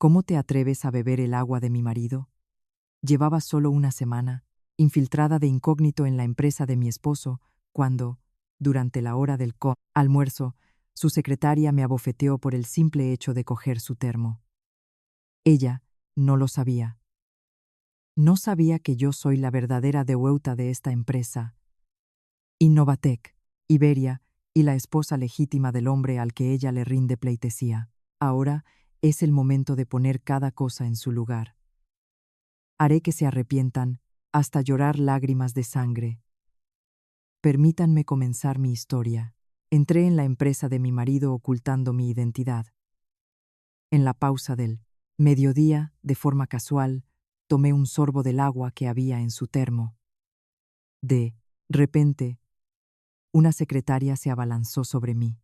¿Cómo te atreves a beber el agua de mi marido? Llevaba solo una semana, infiltrada de incógnito en la empresa de mi esposo, cuando, durante la hora del almuerzo, su secretaria me abofeteó por el simple hecho de coger su termo. Ella no lo sabía. No sabía que yo soy la verdadera deuta de esta empresa. Innovatec, Iberia, y la esposa legítima del hombre al que ella le rinde pleitesía. Ahora es el momento de poner cada cosa en su lugar. Haré que se arrepientan, hasta llorar lágrimas de sangre. Permítanme comenzar mi historia. Entré en la empresa de mi marido ocultando mi identidad. En la pausa del mediodía, de forma casual, tomé un sorbo del agua que había en su termo. De repente, una secretaria se abalanzó sobre mí.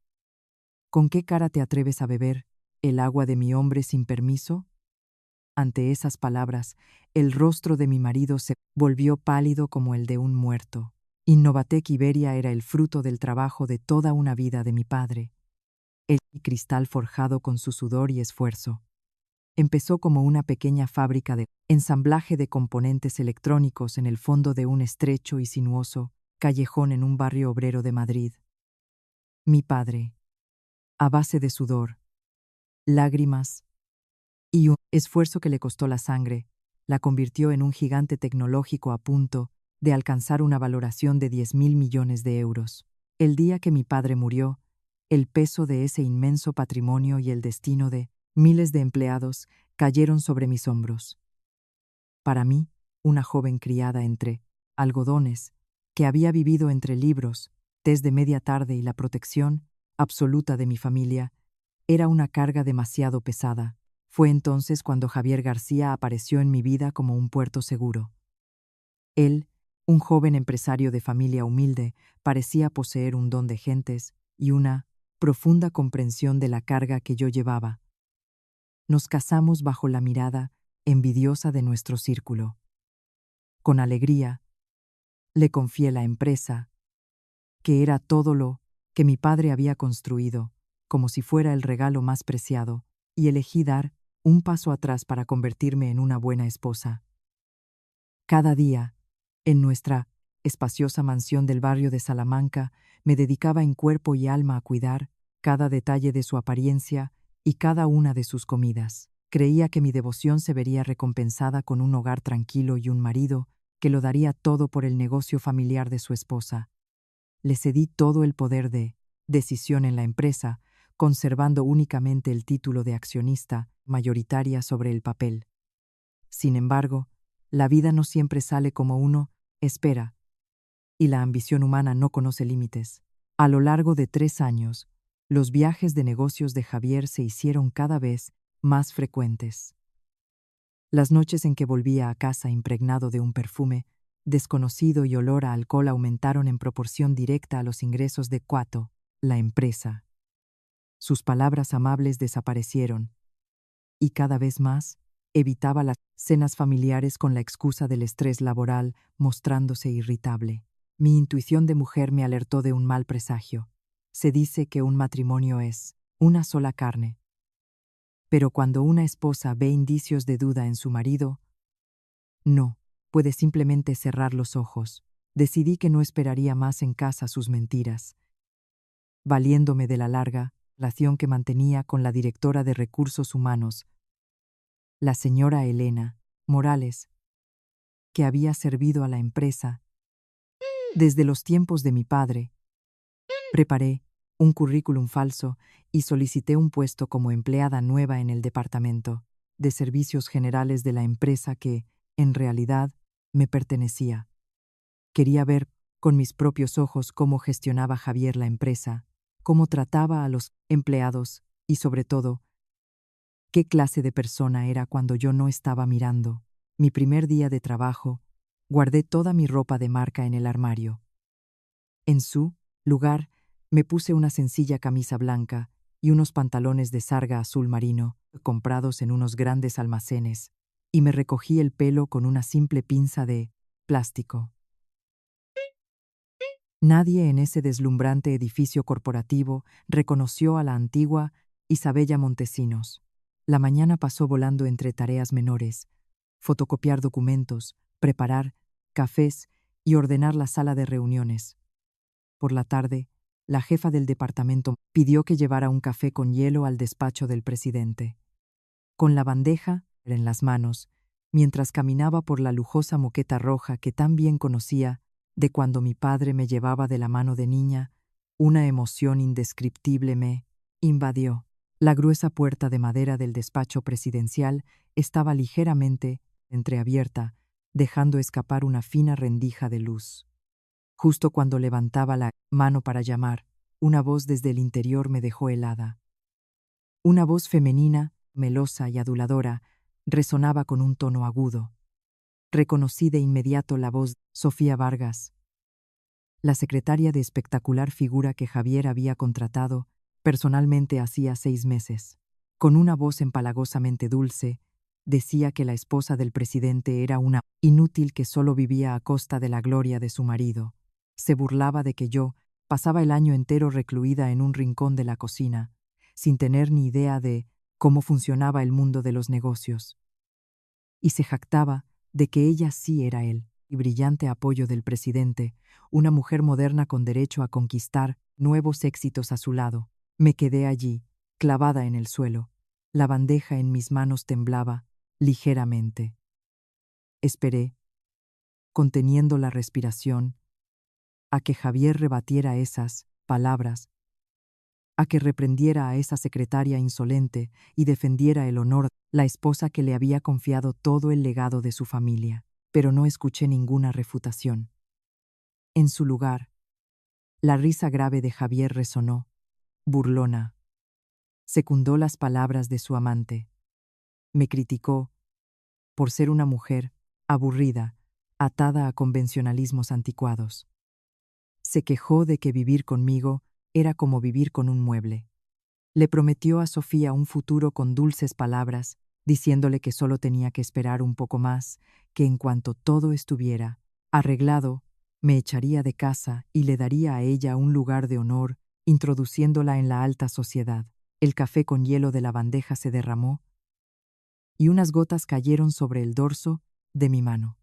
¿Con qué cara te atreves a beber el agua de mi hombre sin permiso? Ante esas palabras, el rostro de mi marido se volvió pálido como el de un muerto. Innovatec Iberia era el fruto del trabajo de toda una vida de mi padre. El cristal forjado con su sudor y esfuerzo. Empezó como una pequeña fábrica de ensamblaje de componentes electrónicos en el fondo de un estrecho y sinuoso callejón en un barrio obrero de Madrid. Mi padre, a base de sudor, lágrimas y un esfuerzo que le costó la sangre, la convirtió en un gigante tecnológico a punto de alcanzar una valoración de 10.000 millones de euros. El día que mi padre murió, el peso de ese inmenso patrimonio y el destino de miles de empleados cayeron sobre mis hombros. Para mí, una joven criada entre algodones, que había vivido entre libros, tés de media tarde y la protección absoluta de mi familia, era una carga demasiado pesada. Fue entonces cuando Javier García apareció en mi vida como un puerto seguro. Él, un joven empresario de familia humilde, parecía poseer un don de gentes y una profunda comprensión de la carga que yo llevaba. Nos casamos bajo la mirada envidiosa de nuestro círculo. Con alegría, le confié la empresa, que era todo lo que mi padre había construido, como si fuera el regalo más preciado, y elegí dar un paso atrás para convertirme en una buena esposa. Cada día, en nuestra espaciosa mansión del barrio de Salamanca, me dedicaba en cuerpo y alma a cuidar cada detalle de su apariencia y cada una de sus comidas. Creía que mi devoción se vería recompensada con un hogar tranquilo y un marido que lo daría todo por el negocio familiar de su esposa. Le cedí todo el poder de decisión en la empresa, conservando únicamente el título de accionista mayoritaria sobre el papel. Sin embargo, la vida no siempre sale como uno espera, y la ambición humana no conoce límites. A lo largo de 3 años, los viajes de negocios de Javier se hicieron cada vez más frecuentes. Las noches en que volvía a casa impregnado de un perfume desconocido y olor a alcohol aumentaron en proporción directa a los ingresos de Cuato, la empresa. Sus palabras amables desaparecieron, y cada vez más evitaba las cenas familiares con la excusa del estrés laboral, mostrándose irritable. Mi intuición de mujer me alertó de un mal presagio. Se dice que un matrimonio es una sola carne. Pero cuando una esposa ve indicios de duda en su marido, no puede simplemente cerrar los ojos. Decidí que no esperaría más en casa sus mentiras, valiéndome de la larga relación que mantenía con la directora de Recursos Humanos, la señora Elena Morales, que había servido a la empresa desde los tiempos de mi padre. Preparé un currículum falso y solicité un puesto como empleada nueva en el departamento de servicios generales de la empresa que, en realidad, me pertenecía. Quería ver con mis propios ojos cómo gestionaba Javier la empresa, cómo trataba a los empleados y, sobre todo, qué clase de persona era cuando yo no estaba mirando. Mi primer día de trabajo, guardé toda mi ropa de marca en el armario. En su lugar, me puse una sencilla camisa blanca y unos pantalones de sarga azul marino, comprados en unos grandes almacenes, y me recogí el pelo con una simple pinza de plástico. Nadie en ese deslumbrante edificio corporativo reconoció a la antigua Isabella Montesinos. La mañana pasó volando entre tareas menores: fotocopiar documentos, preparar cafés y ordenar la sala de reuniones. Por la tarde, la jefa del departamento pidió que llevara un café con hielo al despacho del presidente. Con la bandeja en las manos, mientras caminaba por la lujosa moqueta roja que tan bien conocía de cuando mi padre me llevaba de la mano de niña, una emoción indescriptible me invadió. La gruesa puerta de madera del despacho presidencial estaba ligeramente entreabierta, dejando escapar una fina rendija de luz. Justo cuando levantaba la mano para llamar, una voz desde el interior me dejó helada. Una voz femenina, melosa y aduladora, resonaba con un tono agudo. Reconocí de inmediato la voz de Sofía Vargas, la secretaria de espectacular figura que Javier había contratado personalmente hacía 6 meses. Con una voz empalagosamente dulce, decía que la esposa del presidente era una inútil que solo vivía a costa de la gloria de su marido. Se burlaba de que yo pasaba el año entero recluida en un rincón de la cocina, sin tener ni idea de cómo funcionaba el mundo de los negocios. Y se jactaba de que ella sí era él, y brillante apoyo del presidente, una mujer moderna con derecho a conquistar nuevos éxitos a su lado. Me quedé allí, clavada en el suelo. La bandeja en mis manos temblaba ligeramente. Esperé, conteniendo la respiración, a que Javier rebatiera esas palabras, a que reprendiera a esa secretaria insolente y defendiera el honor, la esposa que le había confiado todo el legado de su familia. Pero no escuché ninguna refutación. En su lugar, la risa grave de Javier resonó, burlona. Secundó las palabras de su amante. Me criticó por ser una mujer aburrida, atada a convencionalismos anticuados. Se quejó de que vivir conmigo era como vivir con un mueble. Le prometió a Sofía un futuro con dulces palabras, diciéndole que solo tenía que esperar un poco más, que en cuanto todo estuviera arreglado, me echaría de casa y le daría a ella un lugar de honor, introduciéndola en la alta sociedad. El café con hielo de la bandeja se derramó y unas gotas cayeron sobre el dorso de mi mano.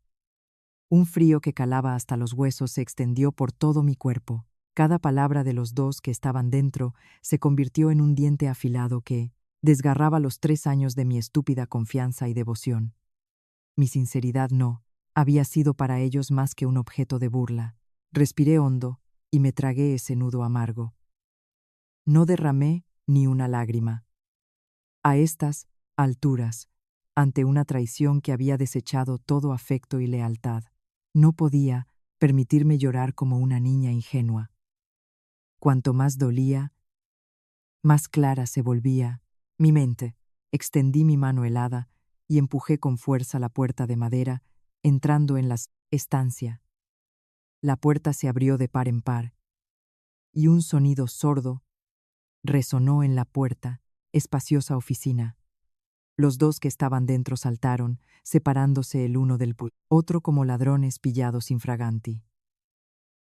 Un frío que calaba hasta los huesos se extendió por todo mi cuerpo. Cada palabra de los dos que estaban dentro se convirtió en un diente afilado que desgarraba los 3 años de mi estúpida confianza y devoción. Mi sinceridad no había sido para ellos más que un objeto de burla. Respiré hondo y me tragué ese nudo amargo. No derramé ni una lágrima. A estas alturas, ante una traición que había desechado todo afecto y lealtad, no podía permitirme llorar como una niña ingenua. Cuanto más dolía, más clara se volvía mi mente. Extendí mi mano helada y empujé con fuerza la puerta de madera, entrando en la estancia. La puerta se abrió de par en par, y un sonido sordo resonó en la puerta, espaciosa oficina. Los dos que estaban dentro saltaron, separándose el uno del otro como ladrones pillados infraganti.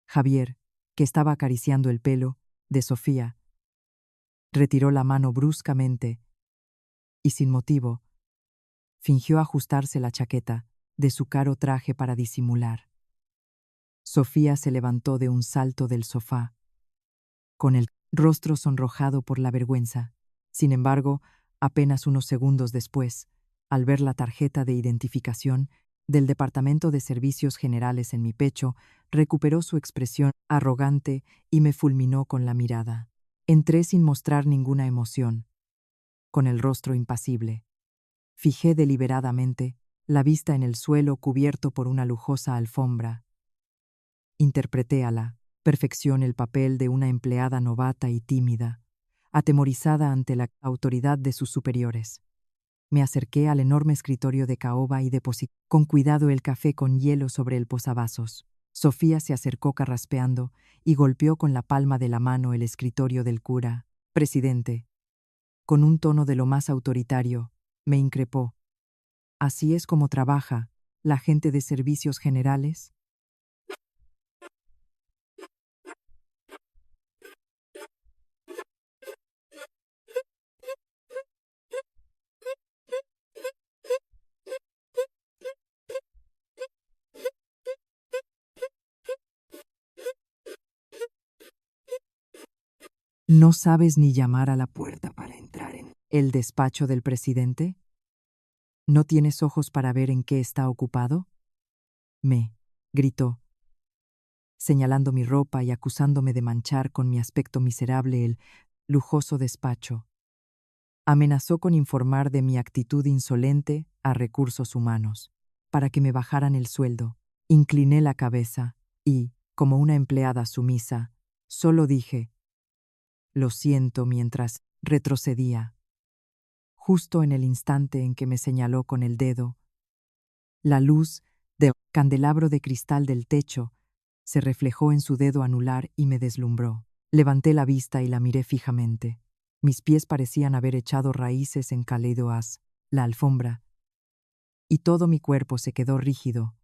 Javier, que estaba acariciando el pelo de Sofía, retiró la mano bruscamente y, sin motivo, fingió ajustarse la chaqueta de su caro traje para disimular. Sofía se levantó de un salto del sofá, con el rostro sonrojado por la vergüenza. Sin embargo, apenas unos segundos después, al ver la tarjeta de identificación del Departamento de Servicios Generales en mi pecho, recuperó su expresión arrogante y me fulminó con la mirada. Entré sin mostrar ninguna emoción, con el rostro impasible. Fijé deliberadamente la vista en el suelo cubierto por una lujosa alfombra. Interpreté a la perfección el papel de una empleada novata y tímida, atemorizada ante la autoridad de sus superiores. Me acerqué al enorme escritorio de caoba y deposité con cuidado el café con hielo sobre el posavasos. Sofía se acercó carraspeando y golpeó con la palma de la mano el escritorio del cura. Presidente, con un tono de lo más autoritario, me increpó. ¿Así es como trabaja la gente de servicios generales? ¿No sabes ni llamar a la puerta para entrar en el despacho del presidente? ¿No tienes ojos para ver en qué está ocupado? Me gritó, señalando mi ropa y acusándome de manchar con mi aspecto miserable el lujoso despacho. Amenazó con informar de mi actitud insolente a recursos humanos, para que me bajaran el sueldo. Incliné la cabeza y, como una empleada sumisa, solo dije, lo siento mientras retrocedía. Justo en el instante en que me señaló con el dedo, la luz del candelabro de cristal del techo se reflejó en su dedo anular y me deslumbró. Levanté la vista y la miré fijamente. Mis pies parecían haber echado raíces en Caleidoas, la alfombra, y todo mi cuerpo se quedó rígido,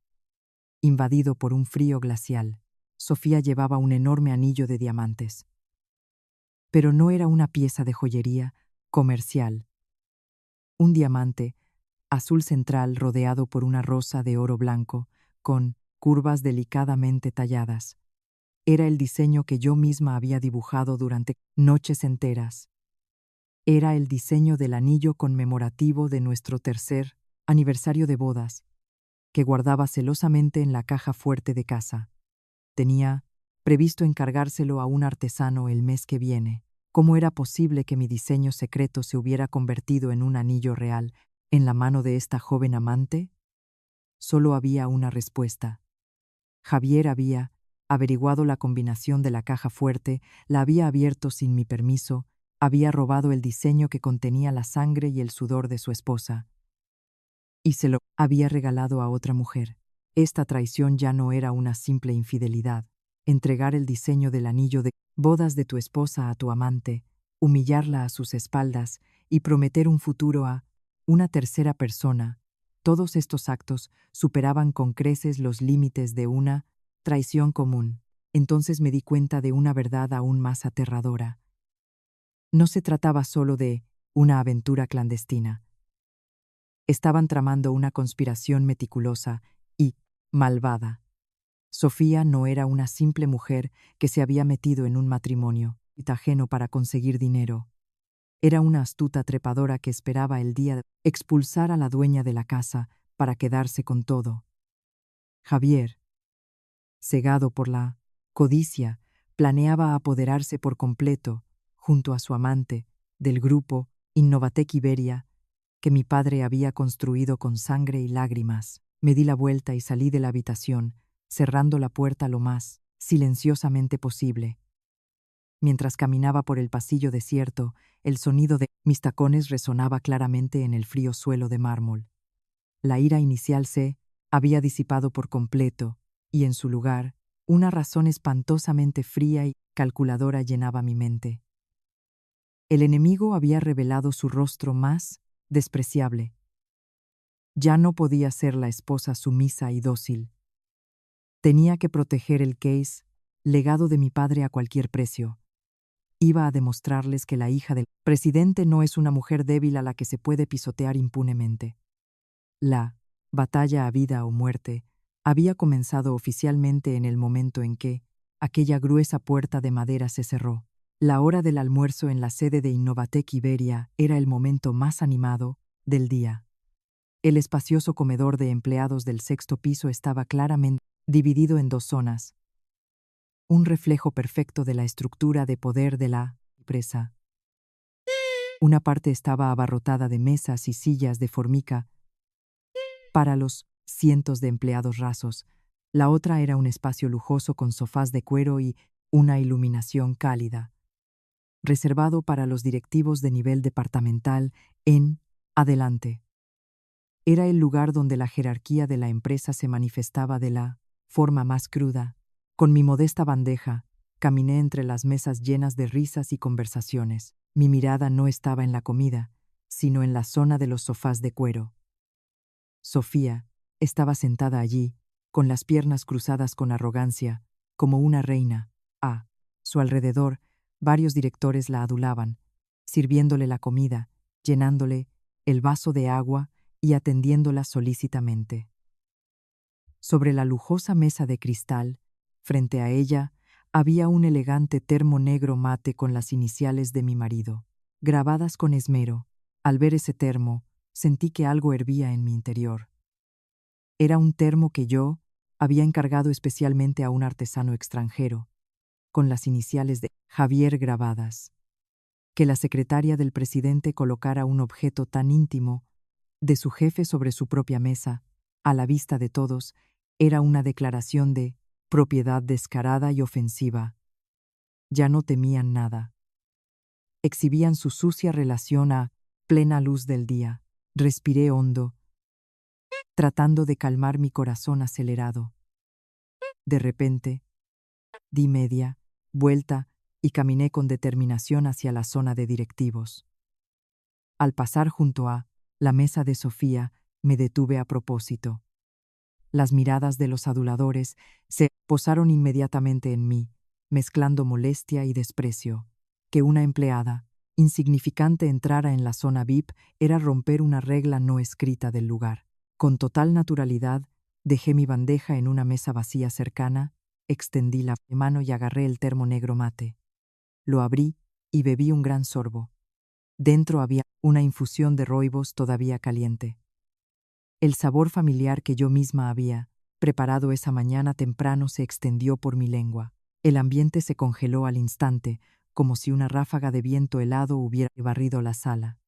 invadido por un frío glacial. Sofía llevaba un enorme anillo de diamantes. Pero no era una pieza de joyería comercial. Un diamante, azul central rodeado por una rosa de oro blanco, con curvas delicadamente talladas. Era el diseño que yo misma había dibujado durante noches enteras. Era el diseño del anillo conmemorativo de nuestro tercer aniversario de bodas, que guardaba celosamente en la caja fuerte de casa. Tenía previsto encargárselo a un artesano el mes que viene. ¿Cómo era posible que mi diseño secreto se hubiera convertido en un anillo real en la mano de esta joven amante? Solo había una respuesta. Javier había averiguado la combinación de la caja fuerte, la había abierto sin mi permiso, había robado el diseño que contenía la sangre y el sudor de su esposa, y se lo había regalado a otra mujer. Esta traición ya no era una simple infidelidad. Entregar el diseño del anillo de bodas de tu esposa a tu amante, humillarla a sus espaldas y prometer un futuro a una tercera persona, todos estos actos superaban con creces los límites de una traición común. Entonces me di cuenta de una verdad aún más aterradora. No se trataba solo de una aventura clandestina. Estaban tramando una conspiración meticulosa y malvada. Sofía no era una simple mujer que se había metido en un matrimonio ajeno para conseguir dinero. Era una astuta trepadora que esperaba el día de expulsar a la dueña de la casa para quedarse con todo. Javier, cegado por la codicia, planeaba apoderarse por completo, junto a su amante, del grupo Innovatec Iberia, que mi padre había construido con sangre y lágrimas. Me di la vuelta y salí de la habitación, cerrando la puerta lo más silenciosamente posible. Mientras caminaba por el pasillo desierto, el sonido de mis tacones resonaba claramente en el frío suelo de mármol. La ira inicial se había disipado por completo, y en su lugar, una razón espantosamente fría y calculadora llenaba mi mente. El enemigo había revelado su rostro más despreciable. Ya no podía ser la esposa sumisa y dócil. Tenía que proteger el case, legado de mi padre a cualquier precio. Iba a demostrarles que la hija del presidente no es una mujer débil a la que se puede pisotear impunemente. La batalla a vida o muerte había comenzado oficialmente en el momento en que aquella gruesa puerta de madera se cerró. La hora del almuerzo en la sede de Innovatec Iberia era el momento más animado del día. El espacioso comedor de empleados del sexto piso estaba claramente dividido en dos zonas, un reflejo perfecto de la estructura de poder de la empresa. Una parte estaba abarrotada de mesas y sillas de formica para los cientos de empleados rasos. La otra era un espacio lujoso con sofás de cuero y una iluminación cálida, reservado para los directivos de nivel departamental en adelante. Era el lugar donde la jerarquía de la empresa se manifestaba de la forma más cruda. Con mi modesta bandeja, caminé entre las mesas llenas de risas y conversaciones. Mi mirada no estaba en la comida, sino en la zona de los sofás de cuero. Sofía estaba sentada allí, con las piernas cruzadas con arrogancia, como una reina. A su alrededor, varios directores la adulaban, sirviéndole la comida, llenándole el vaso de agua y atendiéndola solícitamente. Sobre la lujosa mesa de cristal, frente a ella, Había un elegante termo negro mate con las iniciales de mi marido, grabadas con esmero. Al ver ese termo, sentí que algo hervía en mi interior. Era un termo que yo había encargado especialmente a un artesano extranjero, con las iniciales de Javier grabadas. Que la secretaria del presidente colocara un objeto tan íntimo de su jefe sobre su propia mesa, a la vista de todos, era una declaración de propiedad descarada y ofensiva. Ya no temían nada. Exhibían su sucia relación a plena luz del día. Respiré hondo, tratando de calmar mi corazón acelerado. De repente, di media vuelta y caminé con determinación hacia la zona de directivos. Al pasar junto a la mesa de Sofía, me detuve a propósito. Las miradas de los aduladores se posaron inmediatamente en mí, mezclando molestia y desprecio. Que una empleada insignificante entrara en la zona VIP era romper una regla no escrita del lugar. Con total naturalidad, dejé mi bandeja en una mesa vacía cercana, extendí la mano y agarré el termo negro mate. Lo abrí y bebí un gran sorbo. Dentro había una infusión de rooibos todavía caliente. El sabor familiar que yo misma había preparado esa mañana temprano se extendió por mi lengua. El ambiente se congeló al instante, como si una ráfaga de viento helado hubiera barrido la sala.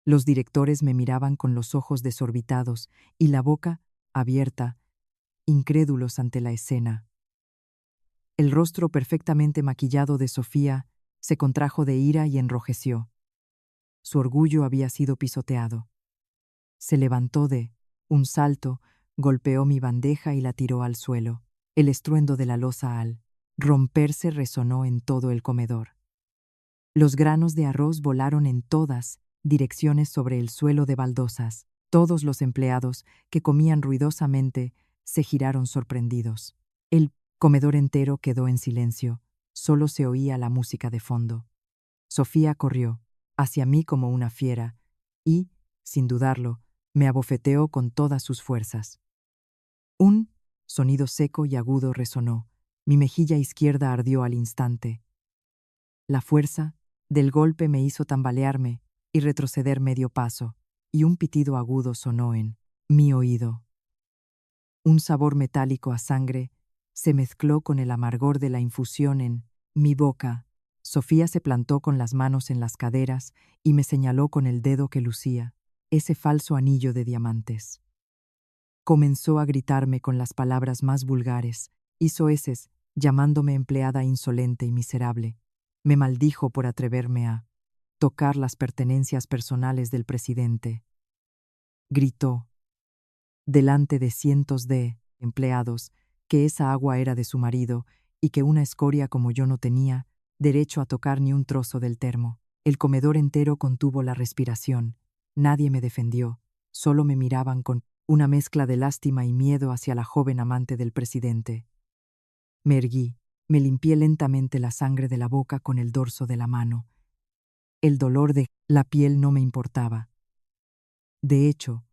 Los directores me miraban con los ojos desorbitados y la boca abierta, incrédulos ante la escena. El rostro perfectamente maquillado de Sofía se contrajo de ira y enrojeció. Su orgullo había sido pisoteado. Se levantó de un salto, golpeó mi bandeja y la tiró al suelo. El estruendo de la loza al romperse resonó en todo el comedor. Los granos de arroz volaron en todas direcciones sobre el suelo de baldosas. Todos los empleados, que comían ruidosamente, se giraron sorprendidos. El comedor entero quedó en silencio. Solo se oía la música de fondo. Sofía corrió hacia mí como una fiera y, sin dudarlo, me abofeteó con todas sus fuerzas. Un sonido seco y agudo resonó. Mi mejilla izquierda ardió al instante. La fuerza del golpe me hizo tambalearme y retroceder medio paso, y un pitido agudo sonó en mi oído. Un sabor metálico a sangre se mezcló con el amargor de la infusión en mi boca. Sofía se plantó con las manos en las caderas y me señaló con el dedo que lucía ese falso anillo de diamantes. Comenzó a gritarme con las palabras más vulgares, hizo heces, llamándome empleada insolente y miserable. Me maldijo por atreverme a tocar las pertenencias personales del presidente. Gritó, delante de cientos de empleados, que esa agua era de su marido y que una escoria como yo no tenía derecho a tocar ni un trozo del termo. El comedor entero contuvo la respiración. Nadie me defendió, solo me miraban con una mezcla de lástima y miedo hacia la joven amante del presidente. Me erguí, me limpié lentamente la sangre de la boca con el dorso de la mano. El dolor de la piel no me importaba. De hecho,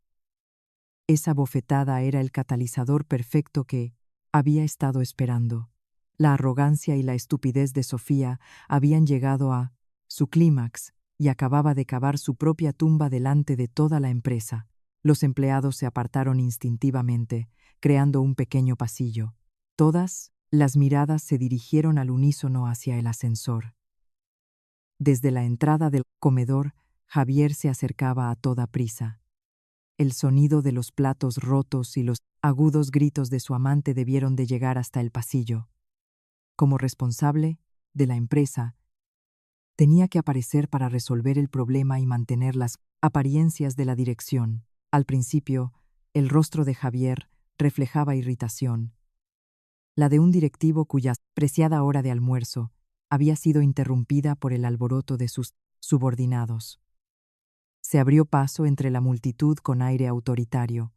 esa bofetada era el catalizador perfecto que había estado esperando. La arrogancia y la estupidez de Sofía habían llegado a su clímax y acababa de cavar su propia tumba delante de toda la empresa. Los empleados se apartaron instintivamente, creando un pequeño pasillo. Todas las miradas se dirigieron al unísono hacia el ascensor. Desde la entrada del comedor, Javier se acercaba a toda prisa. El sonido de los platos rotos y los agudos gritos de su amante debieron de llegar hasta el pasillo. Como responsable de la empresa, tenía que aparecer para resolver el problema y mantener las apariencias de la dirección. Al principio, el rostro de Javier reflejaba irritación, la de un directivo cuya preciada hora de almuerzo había sido interrumpida por el alboroto de sus subordinados. Se abrió paso entre la multitud con aire autoritario,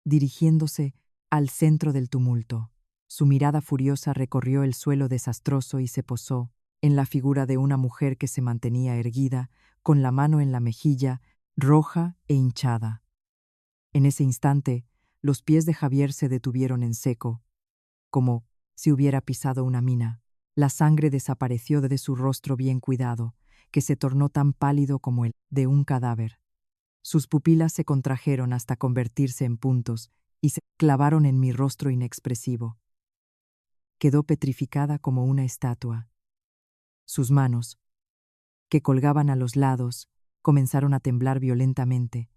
dirigiéndose al centro del tumulto. Su mirada furiosa recorrió el suelo desastroso y se posó en la figura de una mujer que se mantenía erguida, con la mano en la mejilla, roja e hinchada. En ese instante, los pies de Javier se detuvieron en seco, como si hubiera pisado una mina. La sangre desapareció de su rostro bien cuidado, que se tornó tan pálido como el de un cadáver. Sus pupilas se contrajeron hasta convertirse en puntos y se clavaron en mi rostro inexpresivo. Quedó petrificada como una estatua. Sus manos, que colgaban a los lados, comenzaron a temblar violentamente,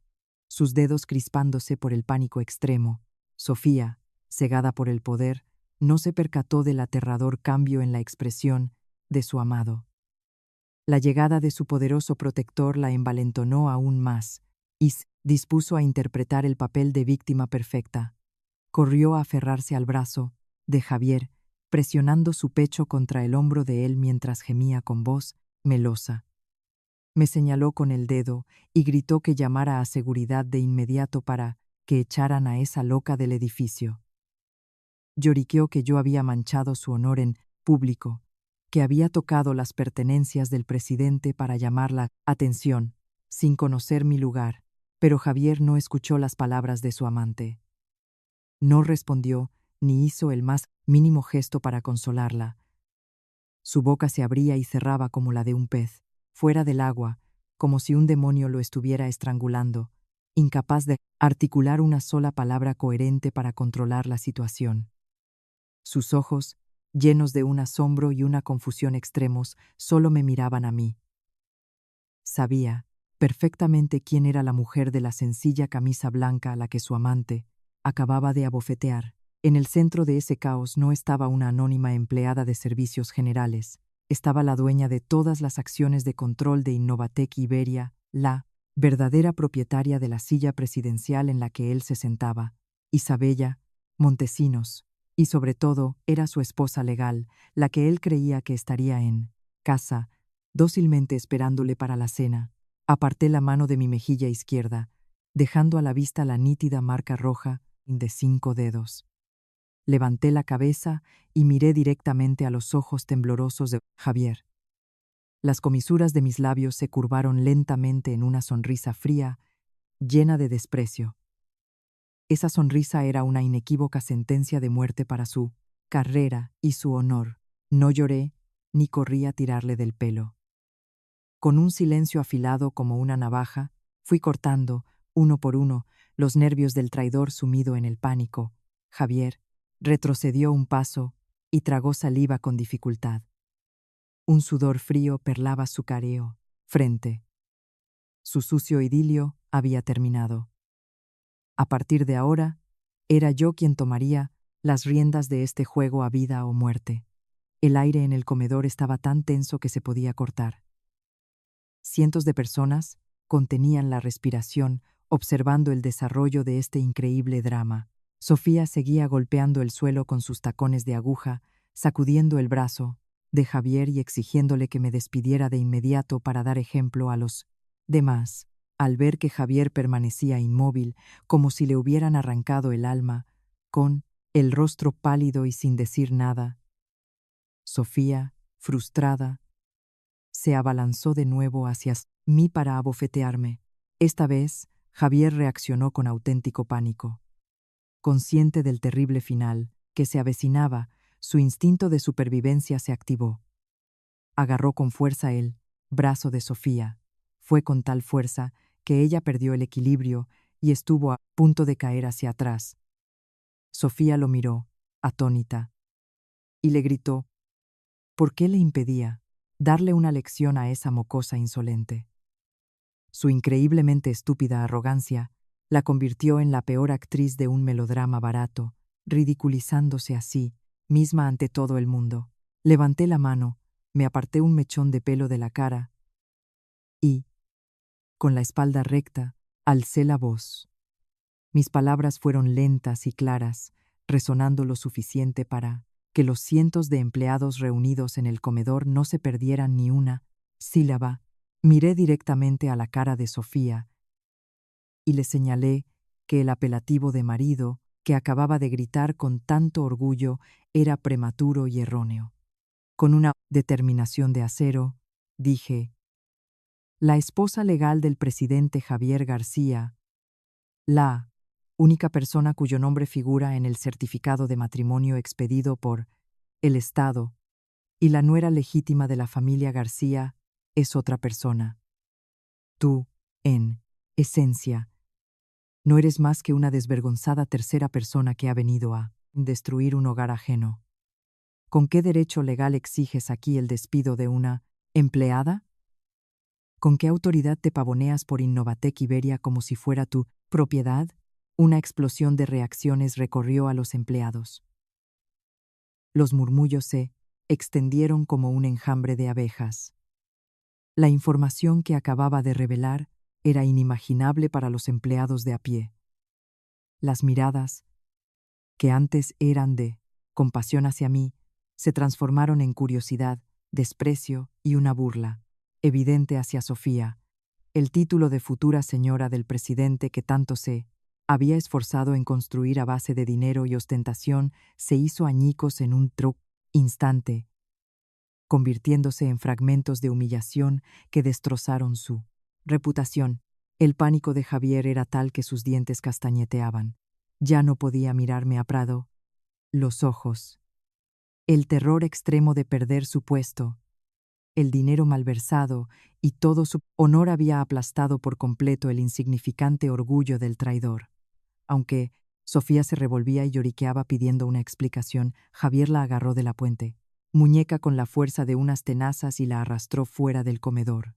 sus dedos crispándose por el pánico extremo. Sofía, cegada por el poder, no se percató del aterrador cambio en la expresión de su amado. La llegada de su poderoso protector la envalentonó aún más y se dispuso a interpretar el papel de víctima perfecta. Corrió a aferrarse al brazo de Javier, presionando su pecho contra el hombro de él mientras gemía con voz melosa. Me señaló con el dedo y gritó que llamara a seguridad de inmediato para que echaran a esa loca del edificio. Lloriqueó que yo había manchado su honor en público, que había tocado las pertenencias del presidente para llamar la atención, sin conocer mi lugar, pero Javier no escuchó las palabras de su amante. No respondió ni hizo el más mínimo gesto para consolarla. Su boca se abría y cerraba como la de un pez, fuera del agua, como si un demonio lo estuviera estrangulando, incapaz de articular una sola palabra coherente para controlar la situación. Sus ojos, llenos de un asombro y una confusión extremos, solo me miraban a mí. Sabía perfectamente quién era la mujer de la sencilla camisa blanca a la que su amante acababa de abofetear. En el centro de ese caos no estaba una anónima empleada de servicios generales, estaba la dueña de todas las acciones de control de Innovatec Iberia, la verdadera propietaria de la silla presidencial en la que él se sentaba, Isabella Montesinos, y sobre todo era su esposa legal, la que él creía que estaría en casa, dócilmente esperándole para la cena. Aparté la mano de mi mejilla izquierda, dejando a la vista la nítida marca roja de 5 dedos. Levanté la cabeza y miré directamente a los ojos temblorosos de Javier. Las comisuras de mis labios se curvaron lentamente en una sonrisa fría, llena de desprecio. Esa sonrisa era una inequívoca sentencia de muerte para su carrera y su honor. No lloré ni corrí a tirarle del pelo. Con un silencio afilado como una navaja, fui cortando, uno por uno, los nervios del traidor sumido en el pánico. Javier retrocedió un paso y tragó saliva con dificultad. Un sudor frío perlaba su careo frente. Su sucio idilio había terminado. A partir de ahora, era yo quien tomaría las riendas de este juego a vida o muerte. El aire en el comedor estaba tan tenso que se podía cortar. Cientos de personas contenían la respiración observando el desarrollo de este increíble drama. Sofía seguía golpeando el suelo con sus tacones de aguja, sacudiendo el brazo de Javier y exigiéndole que me despidiera de inmediato para dar ejemplo a los demás. Al ver que Javier permanecía inmóvil, como si le hubieran arrancado el alma, con el rostro pálido y sin decir nada, Sofía, frustrada, se abalanzó de nuevo hacia mí para abofetearme. Esta vez, Javier reaccionó con auténtico pánico. Consciente del terrible final que se avecinaba, su instinto de supervivencia se activó. Agarró con fuerza el brazo de Sofía. Fue con tal fuerza que ella perdió el equilibrio y estuvo a punto de caer hacia atrás. Sofía lo miró, atónita, y le gritó: ¿por qué le impedía darle una lección a esa mocosa insolente? Su increíblemente estúpida arrogancia la convirtió en la peor actriz de un melodrama barato, ridiculizándose a sí misma ante todo el mundo. Levanté la mano, me aparté un mechón de pelo de la cara y, con la espalda recta, alcé la voz. Mis palabras fueron lentas y claras, resonando lo suficiente para que los cientos de empleados reunidos en el comedor no se perdieran ni una sílaba. Miré directamente a la cara de Sofía y le señalé que el apelativo de marido que acababa de gritar con tanto orgullo era prematuro y erróneo. Con una determinación de acero, dije: la esposa legal del presidente Javier García, la única persona cuyo nombre figura en el certificado de matrimonio expedido por el Estado y la nuera legítima de la familia García es otra persona. Tú, en esencia, no eres más que una desvergonzada tercera persona que ha venido a destruir un hogar ajeno. ¿Con qué derecho legal exiges aquí el despido de una empleada? ¿Con qué autoridad te pavoneas por Innovatec Iberia como si fuera tu propiedad? Una explosión de reacciones recorrió a los empleados. Los murmullos se extendieron como un enjambre de abejas. La información que acababa de revelar era inimaginable para los empleados de a pie. Las miradas, que antes eran de compasión hacia mí, se transformaron en curiosidad, desprecio y una burla, evidente hacia Sofía, el título de futura señora del presidente que tanto se había esforzado en construir a base de dinero y ostentación, se hizo añicos en un instante, convirtiéndose en fragmentos de humillación que destrozaron su reputación. El pánico de Javier era tal que sus dientes castañeteaban. Ya no podía mirarme a Prado los ojos. El terror extremo de perder su puesto, el dinero malversado y todo su honor había aplastado por completo el insignificante orgullo del traidor. Aunque Sofía se revolvía y lloriqueaba pidiendo una explicación, Javier la agarró de la puente, muñeca con la fuerza de unas tenazas y la arrastró fuera del comedor.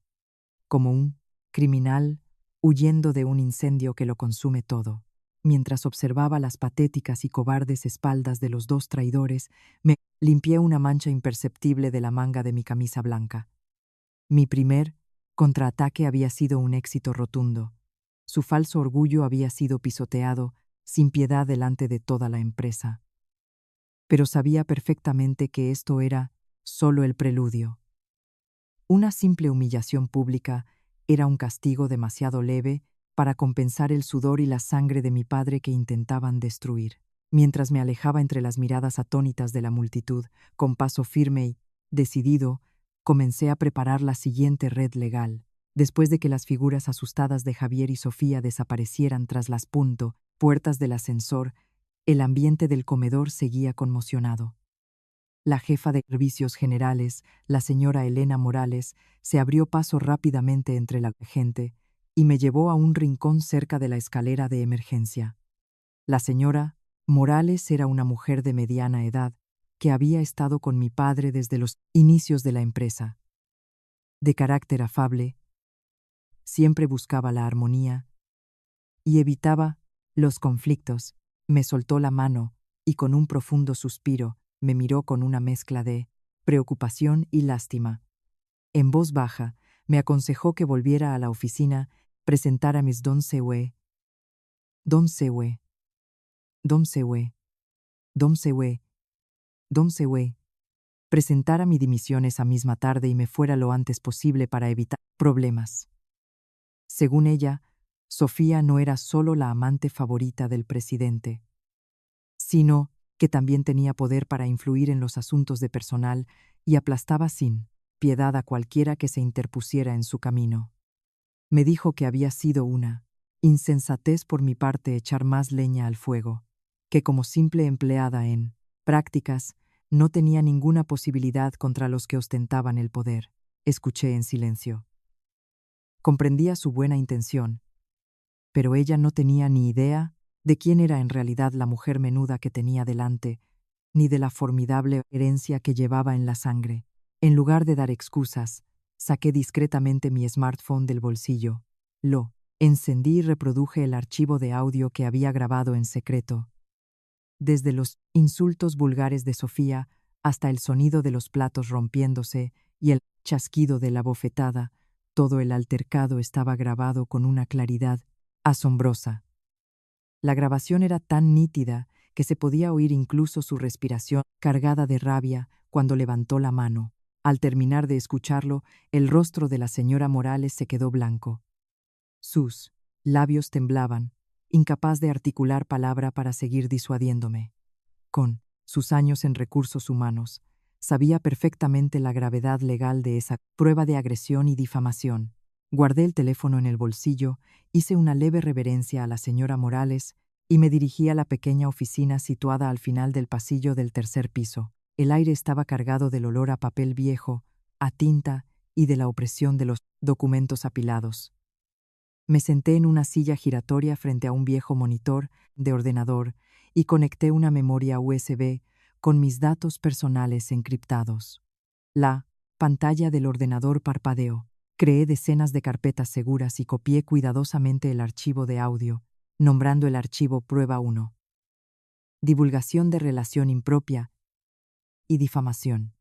Como un criminal huyendo de un incendio que lo consume todo. Mientras observaba las patéticas y cobardes espaldas de los dos traidores, me limpié una mancha imperceptible de la manga de mi camisa blanca. Mi primer contraataque había sido un éxito rotundo. Su falso orgullo había sido pisoteado sin piedad delante de toda la empresa. Pero sabía perfectamente que esto era solo el preludio. Una simple humillación pública era un castigo demasiado leve para compensar el sudor y la sangre de mi padre que intentaban destruir. Mientras me alejaba entre las miradas atónitas de la multitud, con paso firme y decidido, comencé a preparar la siguiente red legal. Después de que las figuras asustadas de Javier y Sofía desaparecieran tras las puertas del ascensor, el ambiente del comedor seguía conmocionado. La jefa de servicios generales, la señora Elena Morales, se abrió paso rápidamente entre la gente y me llevó a un rincón cerca de la escalera de emergencia. La señora Morales era una mujer de mediana edad que había estado con mi padre desde los inicios de la empresa. De carácter afable, siempre buscaba la armonía y evitaba los conflictos. Me soltó la mano y con un profundo suspiro me miró con una mezcla de preocupación y lástima. En voz baja, me aconsejó que volviera a la oficina, presentara mis Don Sewe, Don Sewe, Don Sewe, Don Sewe, Don Sewe, presentara mi dimisión esa misma tarde y me fuera lo antes posible para evitar problemas. Según ella, Sofía no era solo la amante favorita del presidente, sino que también tenía poder para influir en los asuntos de personal y aplastaba sin piedad a cualquiera que se interpusiera en su camino. Me dijo que había sido una insensatez por mi parte echar más leña al fuego, que como simple empleada en prácticas no tenía ninguna posibilidad contra los que ostentaban el poder. Escuché en silencio. Comprendía su buena intención, pero ella no tenía ni idea de quién era en realidad la mujer menuda que tenía delante, ni de la formidable herencia que llevaba en la sangre. En lugar de dar excusas, saqué discretamente mi smartphone del bolsillo, lo encendí y reproduje el archivo de audio que había grabado en secreto. Desde los insultos vulgares de Sofía hasta el sonido de los platos rompiéndose y el chasquido de la bofetada, todo el altercado estaba grabado con una claridad asombrosa. La grabación era tan nítida que se podía oír incluso su respiración cargada de rabia cuando levantó la mano. Al terminar de escucharlo, el rostro de la señora Morales se quedó blanco. Sus labios temblaban, incapaz de articular palabra para seguir disuadiéndome. Con sus años en recursos humanos, sabía perfectamente la gravedad legal de esa prueba de agresión y difamación. Guardé el teléfono en el bolsillo, hice una leve reverencia a la señora Morales y me dirigí a la pequeña oficina situada al final del pasillo del tercer piso. El aire estaba cargado del olor a papel viejo, a tinta y de la opresión de los documentos apilados. Me senté en una silla giratoria frente a un viejo monitor de ordenador y conecté una memoria USB con mis datos personales encriptados. La pantalla del ordenador parpadeó. Creé decenas de carpetas seguras y copié cuidadosamente el archivo de audio, nombrando el archivo Prueba 1. Divulgación de relación impropia y difamación.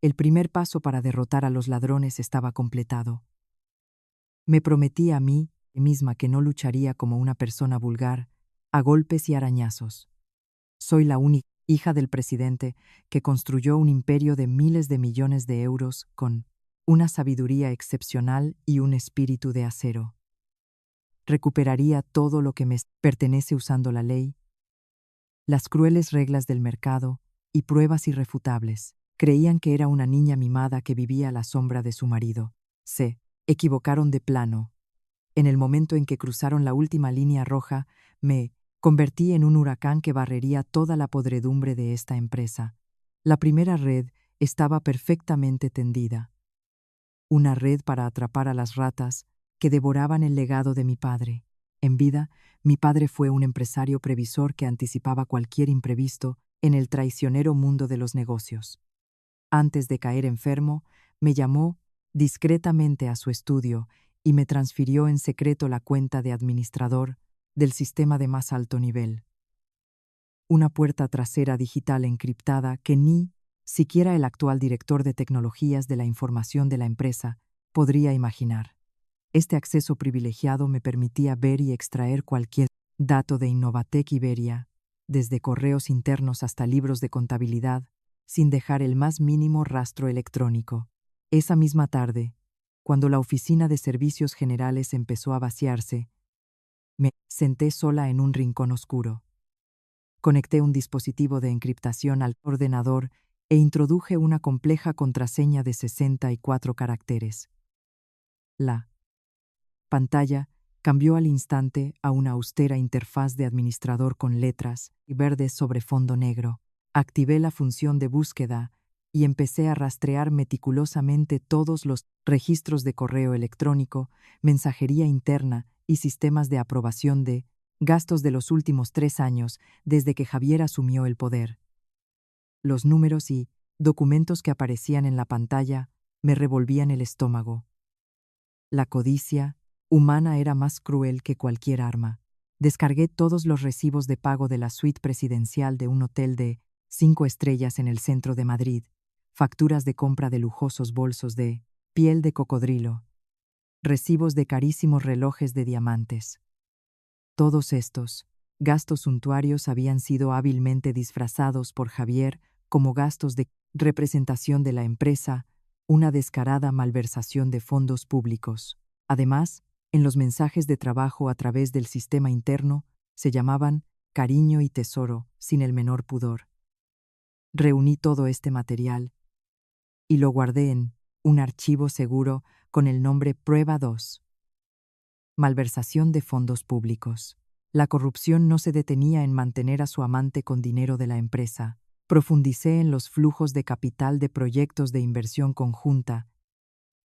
El primer paso para derrotar a los ladrones estaba completado. Me prometí a mí misma que no lucharía como una persona vulgar, a golpes y arañazos. Soy la única hija del presidente que construyó un imperio de miles de millones de euros con una sabiduría excepcional y un espíritu de acero. Recuperaría todo lo que me pertenece usando la ley, las crueles reglas del mercado y pruebas irrefutables. Creían que era una niña mimada que vivía a la sombra de su marido. Se equivocaron de plano. En el momento en que cruzaron la última línea roja, me convertí en un huracán que barrería toda la podredumbre de esta empresa. La primera red estaba perfectamente tendida. Una red para atrapar a las ratas que devoraban el legado de mi padre. En vida, mi padre fue un empresario previsor que anticipaba cualquier imprevisto en el traicionero mundo de los negocios. Antes de caer enfermo, me llamó discretamente a su estudio y me transfirió en secreto la cuenta de administrador del sistema de más alto nivel. Una puerta trasera digital encriptada que ni siquiera el actual director de tecnologías de la información de la empresa podría imaginar. Este acceso privilegiado me permitía ver y extraer cualquier dato de Innovatec Iberia, desde correos internos hasta libros de contabilidad, sin dejar el más mínimo rastro electrónico. Esa misma tarde, cuando la oficina de servicios generales empezó a vaciarse, me senté sola en un rincón oscuro. Conecté un dispositivo de encriptación al ordenador e introduje una compleja contraseña de 64 caracteres. La pantalla cambió al instante a una austera interfaz de administrador con letras y verdes sobre fondo negro. Activé la función de búsqueda y empecé a rastrear meticulosamente todos los registros de correo electrónico, mensajería interna y sistemas de aprobación de gastos de los últimos 3 años desde que Javier asumió el poder. Los números y documentos que aparecían en la pantalla me revolvían el estómago. La codicia humana era más cruel que cualquier arma. Descargué todos los recibos de pago de la suite presidencial de un hotel de 5 estrellas en el centro de Madrid, facturas de compra de lujosos bolsos de piel de cocodrilo, recibos de carísimos relojes de diamantes. Todos estos gastos suntuarios habían sido hábilmente disfrazados por Javier como gastos de representación de la empresa, una descarada malversación de fondos públicos. Además, en los mensajes de trabajo a través del sistema interno se llamaban cariño y tesoro sin el menor pudor. Reuní todo este material y lo guardé en un archivo seguro con el nombre Prueba 2. Malversación de fondos públicos. La corrupción no se detenía en mantener a su amante con dinero de la empresa. Profundicé en los flujos de capital de proyectos de inversión conjunta.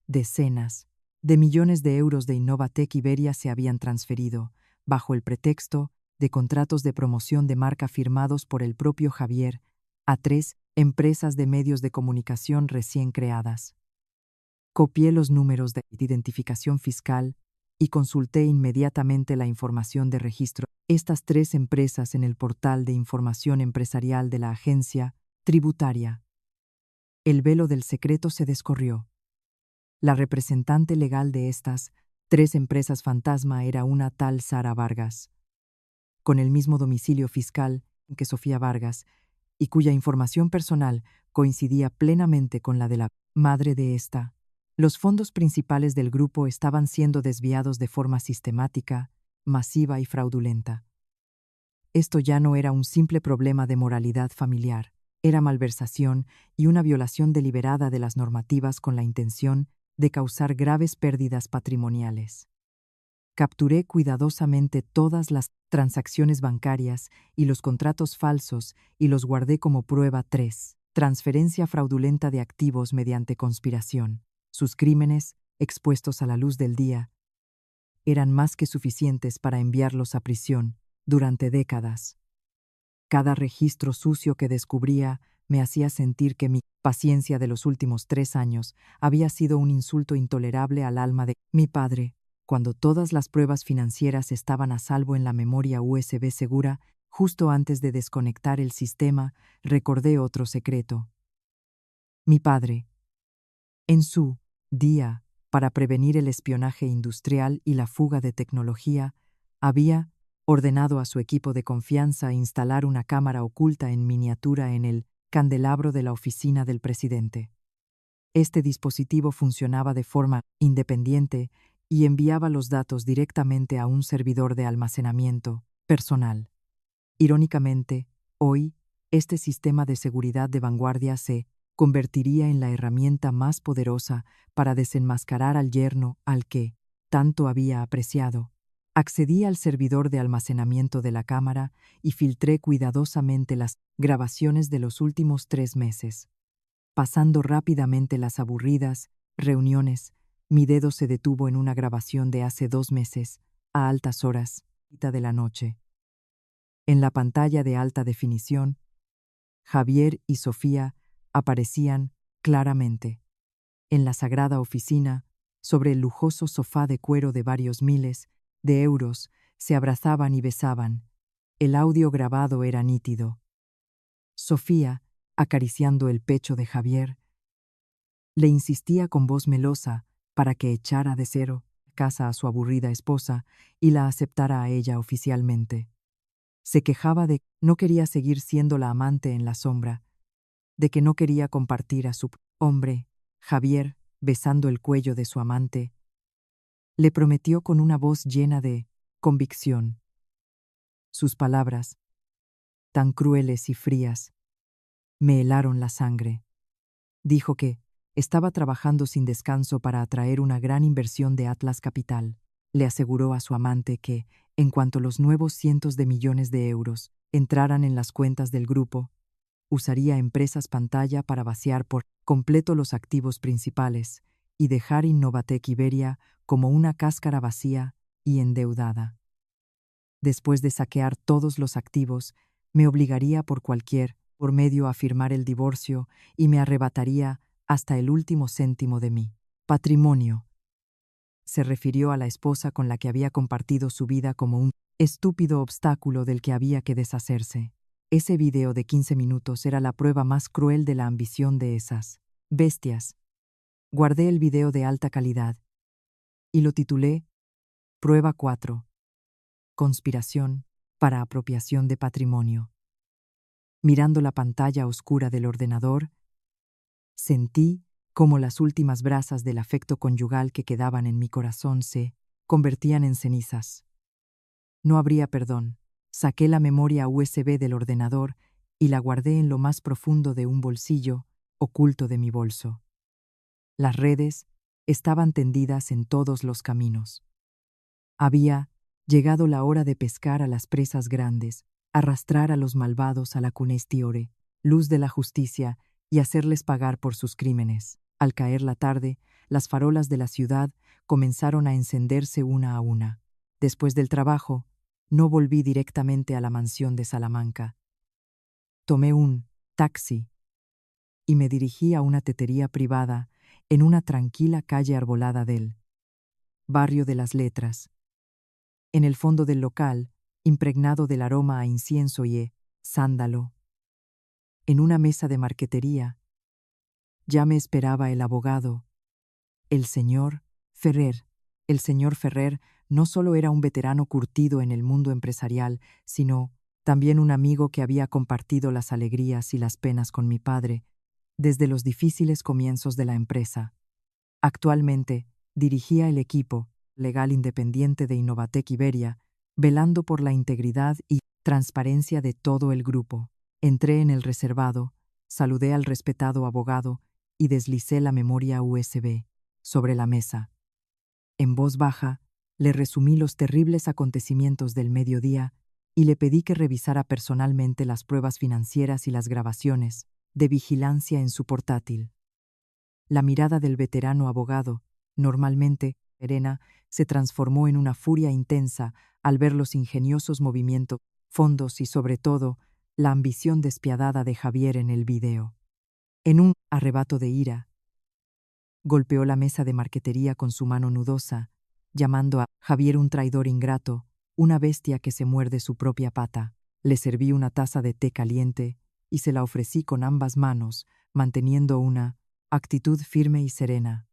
Decenas de millones de euros de Innovatec Iberia se habían transferido, bajo el pretexto de contratos de promoción de marca firmados por el propio Javier, a 3 empresas de medios de comunicación recién creadas. Copié los números de identificación fiscal y consulté inmediatamente la información de registro. Estas 3 empresas en el portal de información empresarial de la agencia tributaria. El velo del secreto se descorrió. La representante legal de estas 3 empresas fantasma era una tal Sara Vargas, con el mismo domicilio fiscal que Sofía Vargas, y cuya información personal coincidía plenamente con la de la madre de esta. Los fondos principales del grupo estaban siendo desviados de forma sistemática, masiva y fraudulenta. Esto ya no era un simple problema de moralidad familiar, era malversación y una violación deliberada de las normativas con la intención de causar graves pérdidas patrimoniales. Capturé cuidadosamente todas las transacciones bancarias y los contratos falsos y los guardé como prueba 3. transferencia fraudulenta de activos mediante conspiración. Sus crímenes, expuestos a la luz del día, eran más que suficientes para enviarlos a prisión durante décadas. Cada registro sucio que descubría me hacía sentir que mi paciencia de los últimos 3 años había sido un insulto intolerable al alma de mi padre. Cuando todas las pruebas financieras estaban a salvo en la memoria USB segura, justo antes de desconectar el sistema, recordé otro secreto. Mi padre, en su día, para prevenir el espionaje industrial y la fuga de tecnología, había ordenado a su equipo de confianza instalar una cámara oculta en miniatura en el candelabro de la oficina del presidente. Este dispositivo funcionaba de forma independiente y enviaba los datos directamente a un servidor de almacenamiento personal. Irónicamente, hoy, este sistema de seguridad de vanguardia se convertiría en la herramienta más poderosa para desenmascarar al yerno al que tanto había apreciado. Accedí al servidor de almacenamiento de la cámara y filtré cuidadosamente las grabaciones de los últimos 3 meses. Pasando rápidamente las aburridas reuniones, mi dedo se detuvo en una grabación de hace 2 meses, a altas horas, de la noche. En la pantalla de alta definición, Javier y Sofía aparecían claramente. En la sagrada oficina, sobre el lujoso sofá de cuero de varios miles de euros, se abrazaban y besaban. El audio grabado era nítido. Sofía, acariciando el pecho de Javier, le insistía con voz melosa para que echara de cero casa a su aburrida esposa y la aceptara a ella oficialmente. Se quejaba de que no quería seguir siendo la amante en la sombra, de que no quería compartir a su hombre. Javier, besando el cuello de su amante, le prometió con una voz llena de convicción. Sus palabras, tan crueles y frías, me helaron la sangre. Dijo que estaba trabajando sin descanso para atraer una gran inversión de Atlas Capital. Le aseguró a su amante que, en cuanto los nuevos cientos de millones de euros entraran en las cuentas del grupo, usaría empresas pantalla para vaciar por completo los activos principales y dejar Innovatec Iberia como una cáscara vacía y endeudada. Después de saquear todos los activos, me obligaría por medio a firmar el divorcio y me arrebataría hasta el último céntimo de mi patrimonio. Se refirió a la esposa con la que había compartido su vida como un estúpido obstáculo del que había que deshacerse. Ese video de 15 minutos era la prueba más cruel de la ambición de esas bestias. Guardé el video de alta calidad y lo titulé Prueba 4. Conspiración para apropiación de patrimonio. Mirando la pantalla oscura del ordenador, sentí cómo las últimas brasas del afecto conyugal que quedaban en mi corazón se convertían en cenizas. No habría perdón. Saqué la memoria USB del ordenador y la guardé en lo más profundo de un bolsillo oculto de mi bolso. Las redes estaban tendidas en todos los caminos. Había llegado la hora de pescar a las presas grandes, arrastrar a los malvados a la cunestiore, luz de la justicia, y hacerles pagar por sus crímenes. Al caer la tarde, las farolas de la ciudad comenzaron a encenderse una a una. Después del trabajo, no volví directamente a la mansión de Salamanca. Tomé un taxi y me dirigí a una tetería privada en una tranquila calle arbolada del barrio de las Letras. En el fondo del local, impregnado del aroma a incienso y sándalo, en una mesa de marquetería, ya me esperaba el abogado, el señor Ferrer. El señor Ferrer no solo era un veterano curtido en el mundo empresarial, sino también un amigo que había compartido las alegrías y las penas con mi padre desde los difíciles comienzos de la empresa. Actualmente, dirigía el equipo legal independiente de Innovatec Iberia, velando por la integridad y transparencia de todo el grupo. Entré en el reservado, saludé al respetado abogado y deslicé la memoria USB sobre la mesa. En voz baja, le resumí los terribles acontecimientos del mediodía y le pedí que revisara personalmente las pruebas financieras y las grabaciones, de vigilancia en su portátil. La mirada del veterano abogado, normalmente serena, se transformó en una furia intensa al ver los ingeniosos movimientos, fondos y, sobre todo, la ambición despiadada de Javier en el video. En un arrebato de ira, golpeó la mesa de marquetería con su mano nudosa, llamando a Javier un traidor ingrato, una bestia que se muerde su propia pata. Le serví una taza de té caliente y se la ofrecí con ambas manos, manteniendo una actitud firme y serena.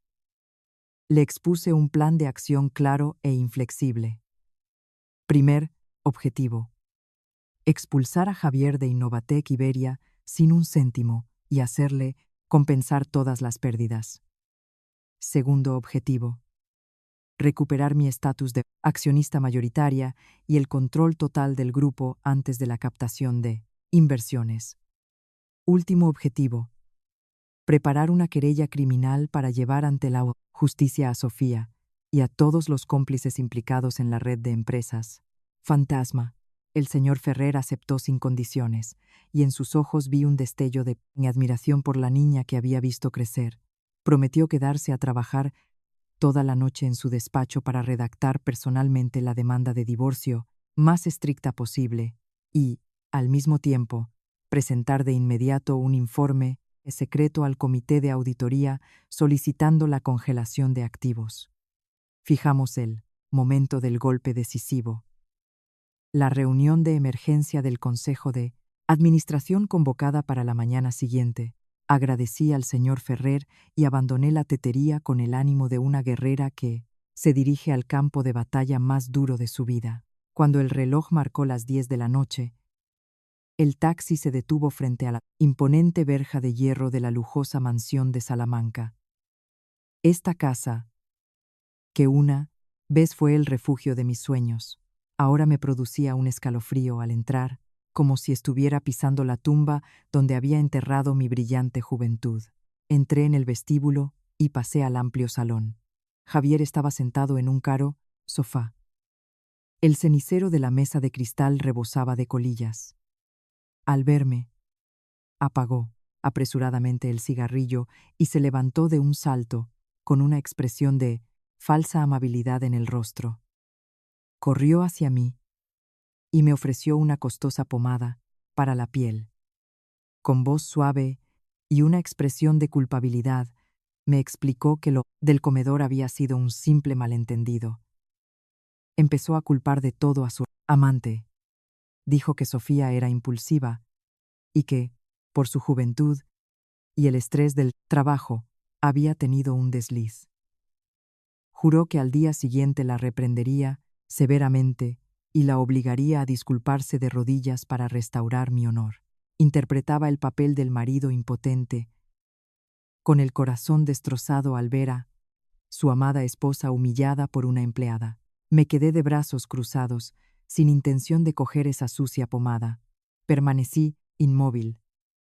Le expuse un plan de acción claro e inflexible. Primer objetivo: expulsar a Javier de Innovatec Iberia sin un céntimo y hacerle compensar todas las pérdidas. Segundo objetivo: recuperar mi estatus de accionista mayoritaria y el control total del grupo antes de la captación de inversiones. Último objetivo: preparar una querella criminal para llevar ante la justicia a Sofía y a todos los cómplices implicados en la red de empresas Fantasma. El señor Ferrer aceptó sin condiciones, y en sus ojos vi un destello de admiración por la niña que había visto crecer. Prometió quedarse a trabajar toda la noche en su despacho para redactar personalmente la demanda de divorcio más estricta posible y, al mismo tiempo, presentar de inmediato un informe secreto al comité de auditoría solicitando la congelación de activos. Fijamos el momento del golpe decisivo. La reunión de emergencia del Consejo de Administración convocada para la mañana siguiente. Agradecí al señor Ferrer y abandoné la tetería con el ánimo de una guerrera que se dirige al campo de batalla más duro de su vida. Cuando el reloj marcó las 10 de la noche, el taxi se detuvo frente a la imponente verja de hierro de la lujosa mansión de Salamanca. Esta casa, que una vez fue el refugio de mis sueños, ahora me producía un escalofrío al entrar, como si estuviera pisando la tumba donde había enterrado mi brillante juventud. Entré en el vestíbulo y pasé al amplio salón. Javier estaba sentado en un caro sofá. El cenicero de la mesa de cristal rebosaba de colillas. Al verme, apagó apresuradamente el cigarrillo y se levantó de un salto, con una expresión de falsa amabilidad en el rostro. Corrió hacia mí y me ofreció una costosa pomada para la piel. Con voz suave y una expresión de culpabilidad, me explicó que lo del comedor había sido un simple malentendido. Empezó a culpar de todo a su amante. Dijo que Sofía era impulsiva y que, por su juventud y el estrés del trabajo, había tenido un desliz. Juró que al día siguiente la reprendería severamente y la obligaría a disculparse de rodillas para restaurar mi honor. Interpretaba el papel del marido impotente, con el corazón destrozado al ver a su amada esposa humillada por una empleada. Me quedé de brazos cruzados, sin intención de coger esa sucia pomada. Permanecí inmóvil,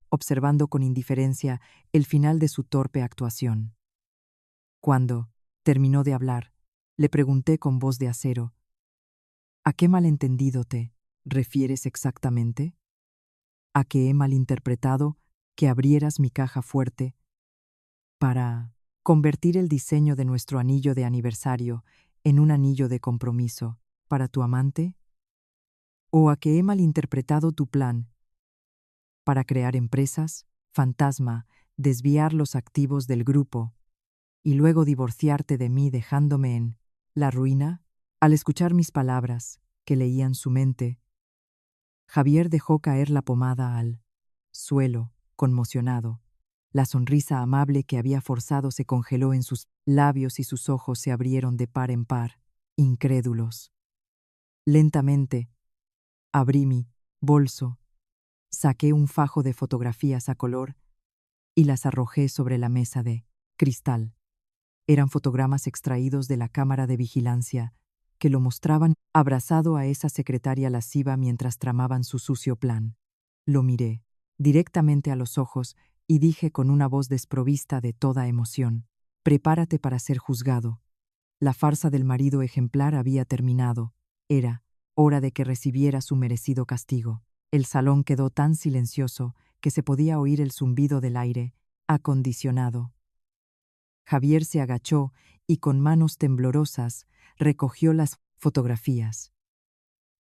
observando con indiferencia el final de su torpe actuación. Cuando terminó de hablar, le pregunté con voz de acero: ¿a qué malentendido te refieres exactamente? ¿A que he malinterpretado que abrieras mi caja fuerte para convertir el diseño de nuestro anillo de aniversario en un anillo de compromiso para tu amante? ¿O a que he malinterpretado tu plan para crear empresas, fantasma, desviar los activos del grupo y luego divorciarte de mí dejándome en la ruina? Al escuchar mis palabras, que leían su mente, Javier dejó caer la pomada al suelo, conmocionado. La sonrisa amable que había forzado se congeló en sus labios y sus ojos se abrieron de par en par, incrédulos. Lentamente, abrí mi bolso, saqué un fajo de fotografías a color y las arrojé sobre la mesa de cristal. Eran fotogramas extraídos de la cámara de vigilancia que lo mostraban abrazado a esa secretaria lasciva mientras tramaban su sucio plan. Lo miré directamente a los ojos y dije con una voz desprovista de toda emoción: prepárate para ser juzgado. La farsa del marido ejemplar había terminado. Era hora de que recibiera su merecido castigo. El salón quedó tan silencioso que se podía oír el zumbido del aire acondicionado. Javier se agachó y con manos temblorosas recogió las fotografías.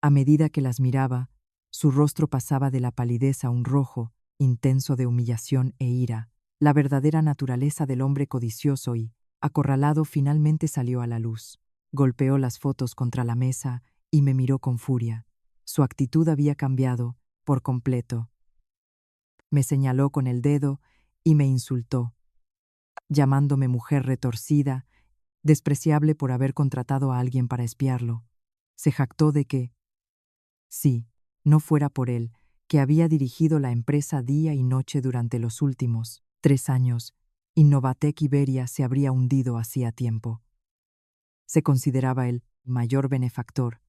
A medida que las miraba, su rostro pasaba de la palidez a un rojo intenso de humillación e ira. La verdadera naturaleza del hombre codicioso y, acorralado, finalmente salió a la luz. Golpeó las fotos contra la mesa y me miró con furia. Su actitud había cambiado por completo. Me señaló con el dedo y me insultó, llamándome mujer retorcida, despreciable por haber contratado a alguien para espiarlo. Se jactó de que, si no fuera por él, que había dirigido la empresa día y noche durante los últimos 3 años, Innovatec Iberia se habría hundido hacía tiempo. Se consideraba el mayor benefactor,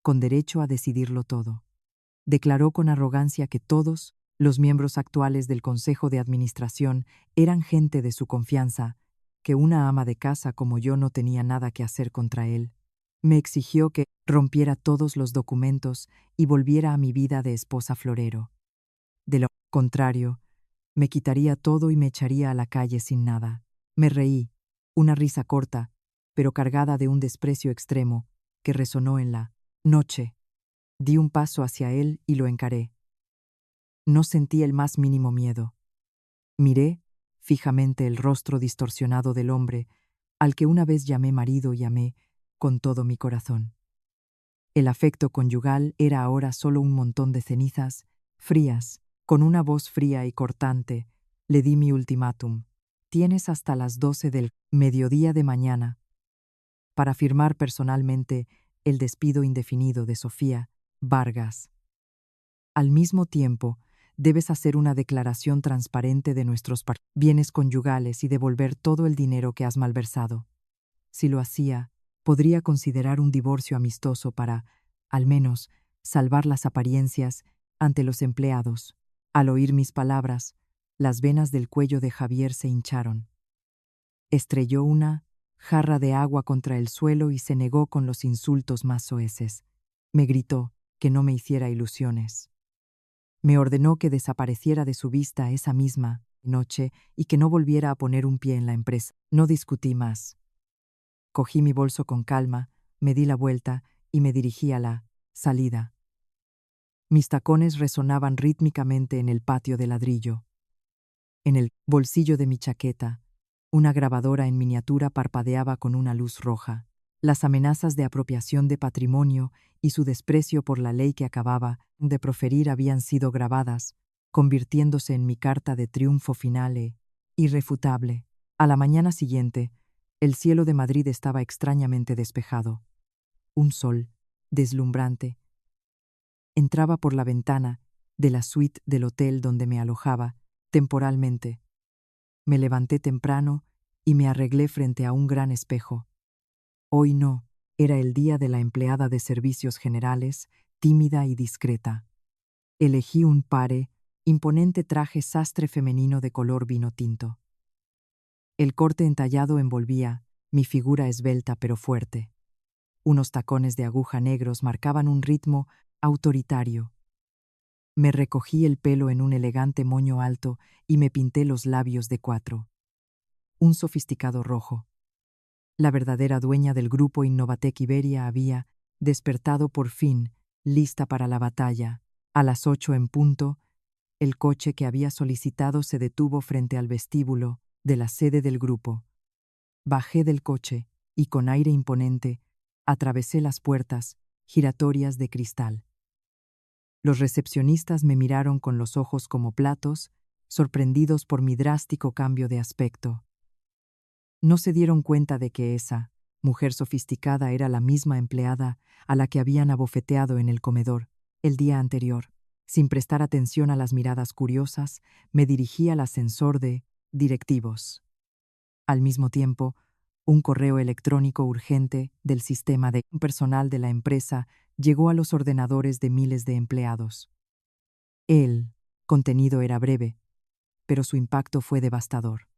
con derecho a decidirlo todo. Declaró con arrogancia que todos los miembros actuales del Consejo de Administración eran gente de su confianza, que una ama de casa como yo no tenía nada que hacer contra él. Me exigió que rompiera todos los documentos y volviera a mi vida de esposa florero. De lo contrario, me quitaría todo y me echaría a la calle sin nada. Me reí, una risa corta, pero cargada de un desprecio extremo, que resonó en la noche. Di un paso hacia él y lo encaré. No sentí el más mínimo miedo. Miré fijamente el rostro distorsionado del hombre, al que una vez llamé marido y amé con todo mi corazón. El afecto conyugal era ahora solo un montón de cenizas frías. Con una voz fría y cortante, le di mi ultimátum. Tienes hasta las 12 del mediodía de mañana para firmar personalmente el despido indefinido de Sofía Vargas. Al mismo tiempo, debes hacer una declaración transparente de nuestros bienes conyugales y devolver todo el dinero que has malversado. Si lo hacía, podría considerar un divorcio amistoso para, al menos, salvar las apariencias ante los empleados. Al oír mis palabras, las venas del cuello de Javier se hincharon. Estrelló una jarra de agua contra el suelo y se negó con los insultos más soeces. Me gritó que no me hiciera ilusiones. Me ordenó que desapareciera de su vista esa misma noche y que no volviera a poner un pie en la empresa. No discutí más. Cogí mi bolso con calma, me di la vuelta y me dirigí a la salida. Mis tacones resonaban rítmicamente en el patio de ladrillo. En el bolsillo de mi chaqueta, una grabadora en miniatura parpadeaba con una luz roja. Las amenazas de apropiación de patrimonio y su desprecio por la ley que acababa de proferir habían sido grabadas, convirtiéndose en mi carta de triunfo final e irrefutable. A la mañana siguiente, el cielo de Madrid estaba extrañamente despejado. Un sol, deslumbrante, entraba por la ventana de la suite del hotel donde me alojaba temporalmente. Me levanté temprano y me arreglé frente a un gran espejo. Hoy no, era el día de la empleada de servicios generales, tímida y discreta. Elegí un imponente traje sastre femenino de color vino tinto. El corte entallado envolvía mi figura esbelta pero fuerte. Unos tacones de aguja negros marcaban un ritmo autoritario. Me recogí el pelo en un elegante moño alto y me pinté los labios de 4. Un sofisticado rojo. La verdadera dueña del grupo Innovatec Iberia había despertado por fin, lista para la batalla. A las 8 en punto, el coche que había solicitado se detuvo frente al vestíbulo de la sede del grupo. Bajé del coche y con aire imponente atravesé las puertas giratorias de cristal. Los recepcionistas me miraron con los ojos como platos, sorprendidos por mi drástico cambio de aspecto. No se dieron cuenta de que esa mujer sofisticada era la misma empleada a la que habían abofeteado en el comedor el día anterior. Sin prestar atención a las miradas curiosas, me dirigí al ascensor de directivos. Al mismo tiempo, un correo electrónico urgente del sistema de personal de la empresa llegó a los ordenadores de miles de empleados. El contenido era breve, pero su impacto fue devastador.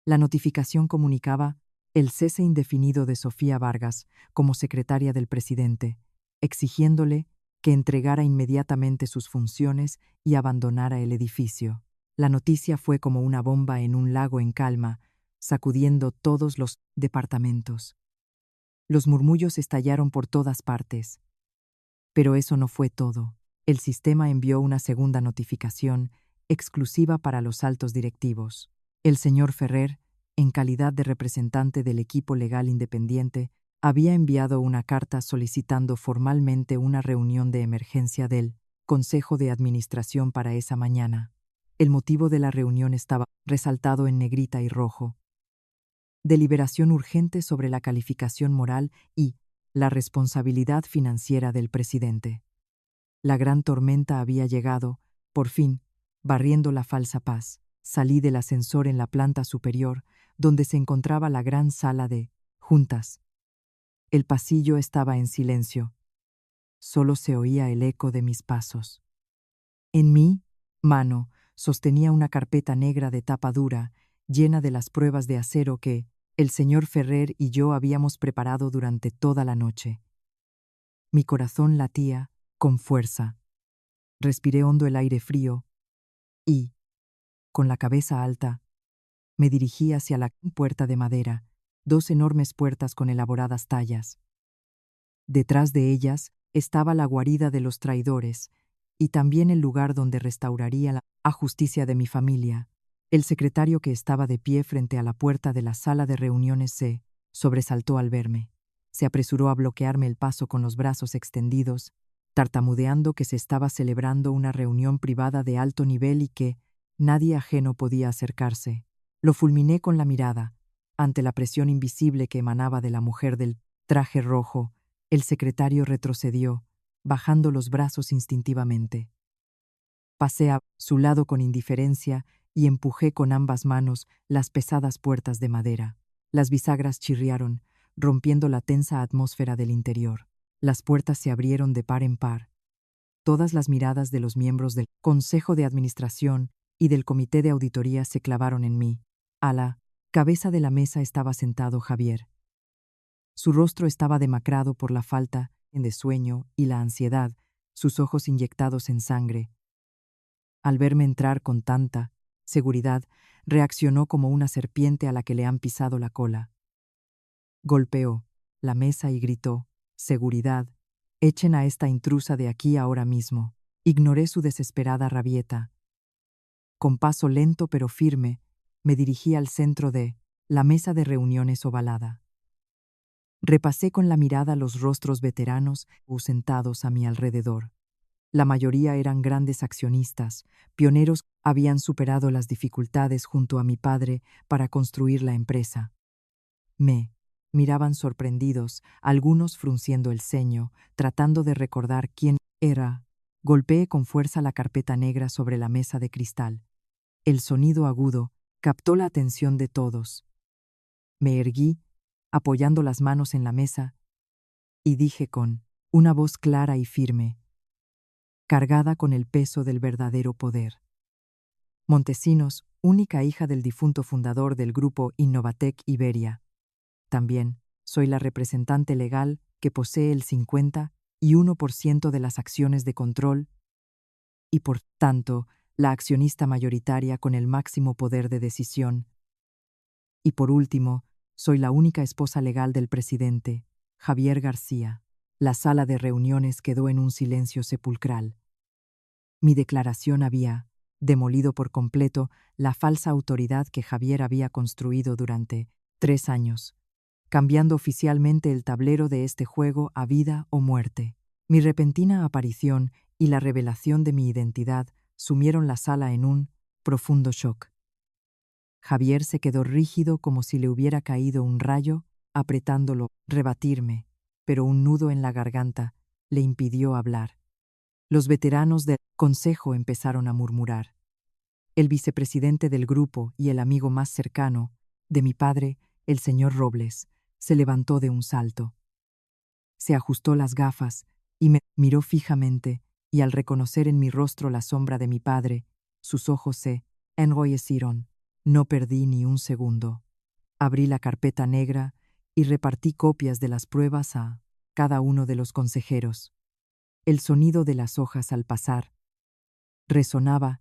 La notificación comunicaba el cese indefinido de Sofía Vargas como secretaria del presidente, exigiéndole que entregara inmediatamente sus funciones y abandonara el edificio. La noticia fue como una bomba en un lago en calma, sacudiendo todos los departamentos. Los murmullos estallaron por todas partes. Pero eso no fue todo. El sistema envió una segunda notificación, exclusiva para los altos directivos. El señor Ferrer, en calidad de representante del equipo legal independiente, había enviado una carta solicitando formalmente una reunión de emergencia del Consejo de Administración para esa mañana. El motivo de la reunión estaba resaltado en negrita y rojo. Deliberación urgente sobre la calificación moral y la responsabilidad financiera del presidente. La gran tormenta había llegado, por fin, barriendo la falsa paz. Salí del ascensor en la planta superior, donde se encontraba la gran sala de juntas. El pasillo estaba en silencio. Solo se oía el eco de mis pasos. En mi mano sostenía una carpeta negra de tapa dura, llena de las pruebas de acero que el señor Ferrer y yo habíamos preparado durante toda la noche. Mi corazón latía con fuerza. Respiré hondo el aire frío y, con la cabeza alta, me dirigí hacia la puerta de madera, dos enormes puertas con elaboradas tallas. Detrás de ellas estaba la guarida de los traidores y también el lugar donde restauraría la justicia de mi familia. El secretario que estaba de pie frente a la puerta de la sala de reuniones se sobresaltó al verme. Se apresuró a bloquearme el paso con los brazos extendidos, tartamudeando que se estaba celebrando una reunión privada de alto nivel y que nadie ajeno podía acercarse. Lo fulminé con la mirada. Ante la presión invisible que emanaba de la mujer del traje rojo, el secretario retrocedió, bajando los brazos instintivamente. Pasé a su lado con indiferencia y empujé con ambas manos las pesadas puertas de madera. Las bisagras chirriaron, rompiendo la tensa atmósfera del interior. Las puertas se abrieron de par en par. Todas las miradas de los miembros del Consejo de Administración y del Comité de Auditoría se clavaron en mí. A la cabeza de la mesa estaba sentado Javier. Su rostro estaba demacrado por la falta de sueño y la ansiedad, sus ojos inyectados en sangre. Al verme entrar con tanta seguridad, reaccionó como una serpiente a la que le han pisado la cola. Golpeó la mesa y gritó: «Seguridad, echen a esta intrusa de aquí ahora mismo». Ignoré su desesperada rabieta. Con paso lento pero firme, me dirigí al centro de la mesa de reuniones ovalada. Repasé con la mirada los rostros veteranos sentados a mi alrededor. La mayoría eran grandes accionistas, pioneros que habían superado las dificultades junto a mi padre para construir la empresa. Me miraban sorprendidos, algunos frunciendo el ceño, tratando de recordar quién era. Golpeé con fuerza la carpeta negra sobre la mesa de cristal. El sonido agudo captó la atención de todos. Me erguí, apoyando las manos en la mesa, y dije con una voz clara y firme, cargada con el peso del verdadero poder: Montesinos, única hija del difunto fundador del grupo Innovatec Iberia. También soy la representante legal que posee el 51% de las acciones de control y, por tanto, la accionista mayoritaria con el máximo poder de decisión. Y por último, soy la única esposa legal del presidente, Javier García. La sala de reuniones quedó en un silencio sepulcral. Mi declaración había demolido por completo la falsa autoridad que Javier había construido durante 3 años, cambiando oficialmente el tablero de este juego a vida o muerte. Mi repentina aparición y la revelación de mi identidad sumieron la sala en un profundo shock. Javier se quedó rígido como si le hubiera caído un rayo, apretándolo, rebatirme, pero un nudo en la garganta le impidió hablar. Los veteranos del consejo empezaron a murmurar. El vicepresidente del grupo y el amigo más cercano de mi padre, el señor Robles, se levantó de un salto. Se ajustó las gafas y me miró fijamente, y al reconocer en mi rostro la sombra de mi padre, sus ojos se enrojecieron. No perdí ni un segundo. Abrí la carpeta negra y repartí copias de las pruebas a cada uno de los consejeros. El sonido de las hojas al pasar resonaba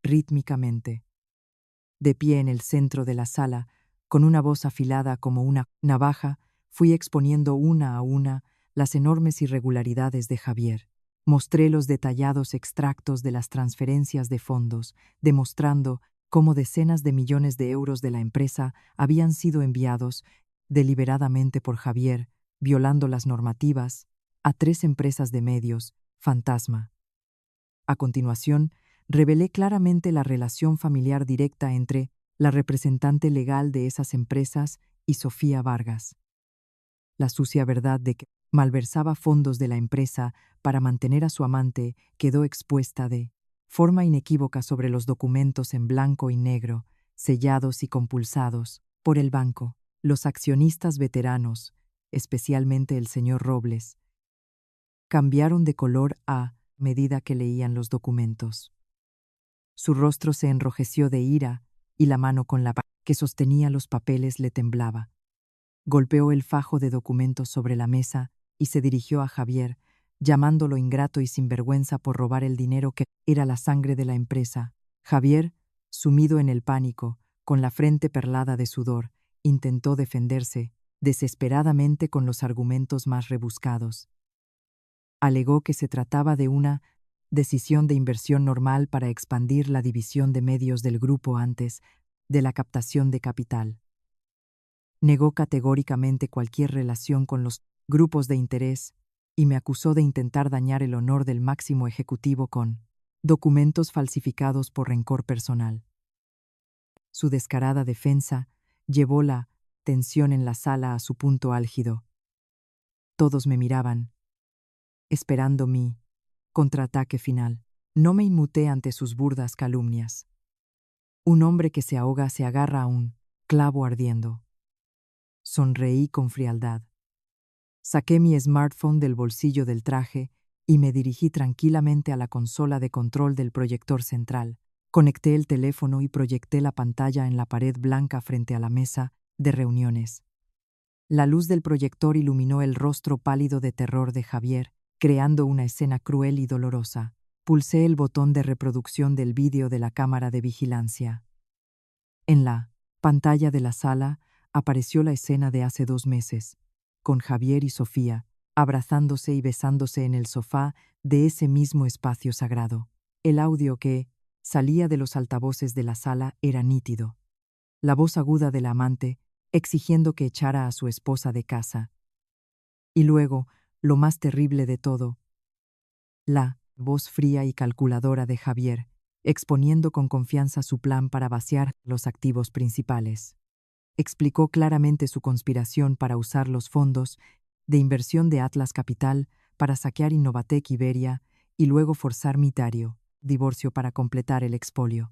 rítmicamente. De pie en el centro de la sala, con una voz afilada como una navaja, fui exponiendo una a una las enormes irregularidades de Javier. Mostré los detallados extractos de las transferencias de fondos, demostrando cómo decenas de millones de euros de la empresa habían sido enviados deliberadamente por Javier, violando las normativas, a 3 empresas de medios, fantasma. A continuación, revelé claramente la relación familiar directa entre la representante legal de esas empresas y Sofía Vargas. La sucia verdad de que malversaba fondos de la empresa para mantener a su amante quedó expuesta de forma inequívoca sobre los documentos en blanco y negro, sellados y compulsados por el banco. Los accionistas veteranos, especialmente el señor Robles, cambiaron de color a medida que leían los documentos. Su rostro se enrojeció de ira y la mano con la que sostenía los papeles le temblaba. Golpeó el fajo de documentos sobre la mesa y se dirigió a Javier, llamándolo ingrato y sinvergüenza por robar el dinero que era la sangre de la empresa. Javier, sumido en el pánico, con la frente perlada de sudor, intentó defenderse, desesperadamente con los argumentos más rebuscados. Alegó que se trataba de una decisión de inversión normal para expandir la división de medios del grupo antes de la captación de capital. Negó categóricamente cualquier relación con los grupos de interés y me acusó de intentar dañar el honor del máximo ejecutivo con documentos falsificados por rencor personal. Su descarada defensa llevó la tensión en la sala a su punto álgido. Todos me miraban, esperando mi contraataque final. No me inmuté ante sus burdas calumnias. Un hombre que se ahoga se agarra a un clavo ardiendo. Sonreí con frialdad. Saqué mi smartphone del bolsillo del traje y me dirigí tranquilamente a la consola de control del proyector central. Conecté el teléfono y proyecté la pantalla en la pared blanca frente a la mesa de reuniones. La luz del proyector iluminó el rostro pálido de terror de Javier, creando una escena cruel y dolorosa. Pulsé el botón de reproducción del vídeo de la cámara de vigilancia. En la pantalla de la sala apareció la escena de hace 2 meses, con Javier y Sofía, abrazándose y besándose en el sofá de ese mismo espacio sagrado. El audio que salía de los altavoces de la sala era nítido. La voz aguda de la amante, exigiendo que echara a su esposa de casa. Y luego, lo más terrible de todo, la voz fría y calculadora de Javier, exponiendo con confianza su plan para vaciar los activos principales. Explicó claramente su conspiración para usar los fondos de inversión de Atlas Capital para saquear Innovatec Iberia y luego forzar Mitario, divorcio para completar el expolio.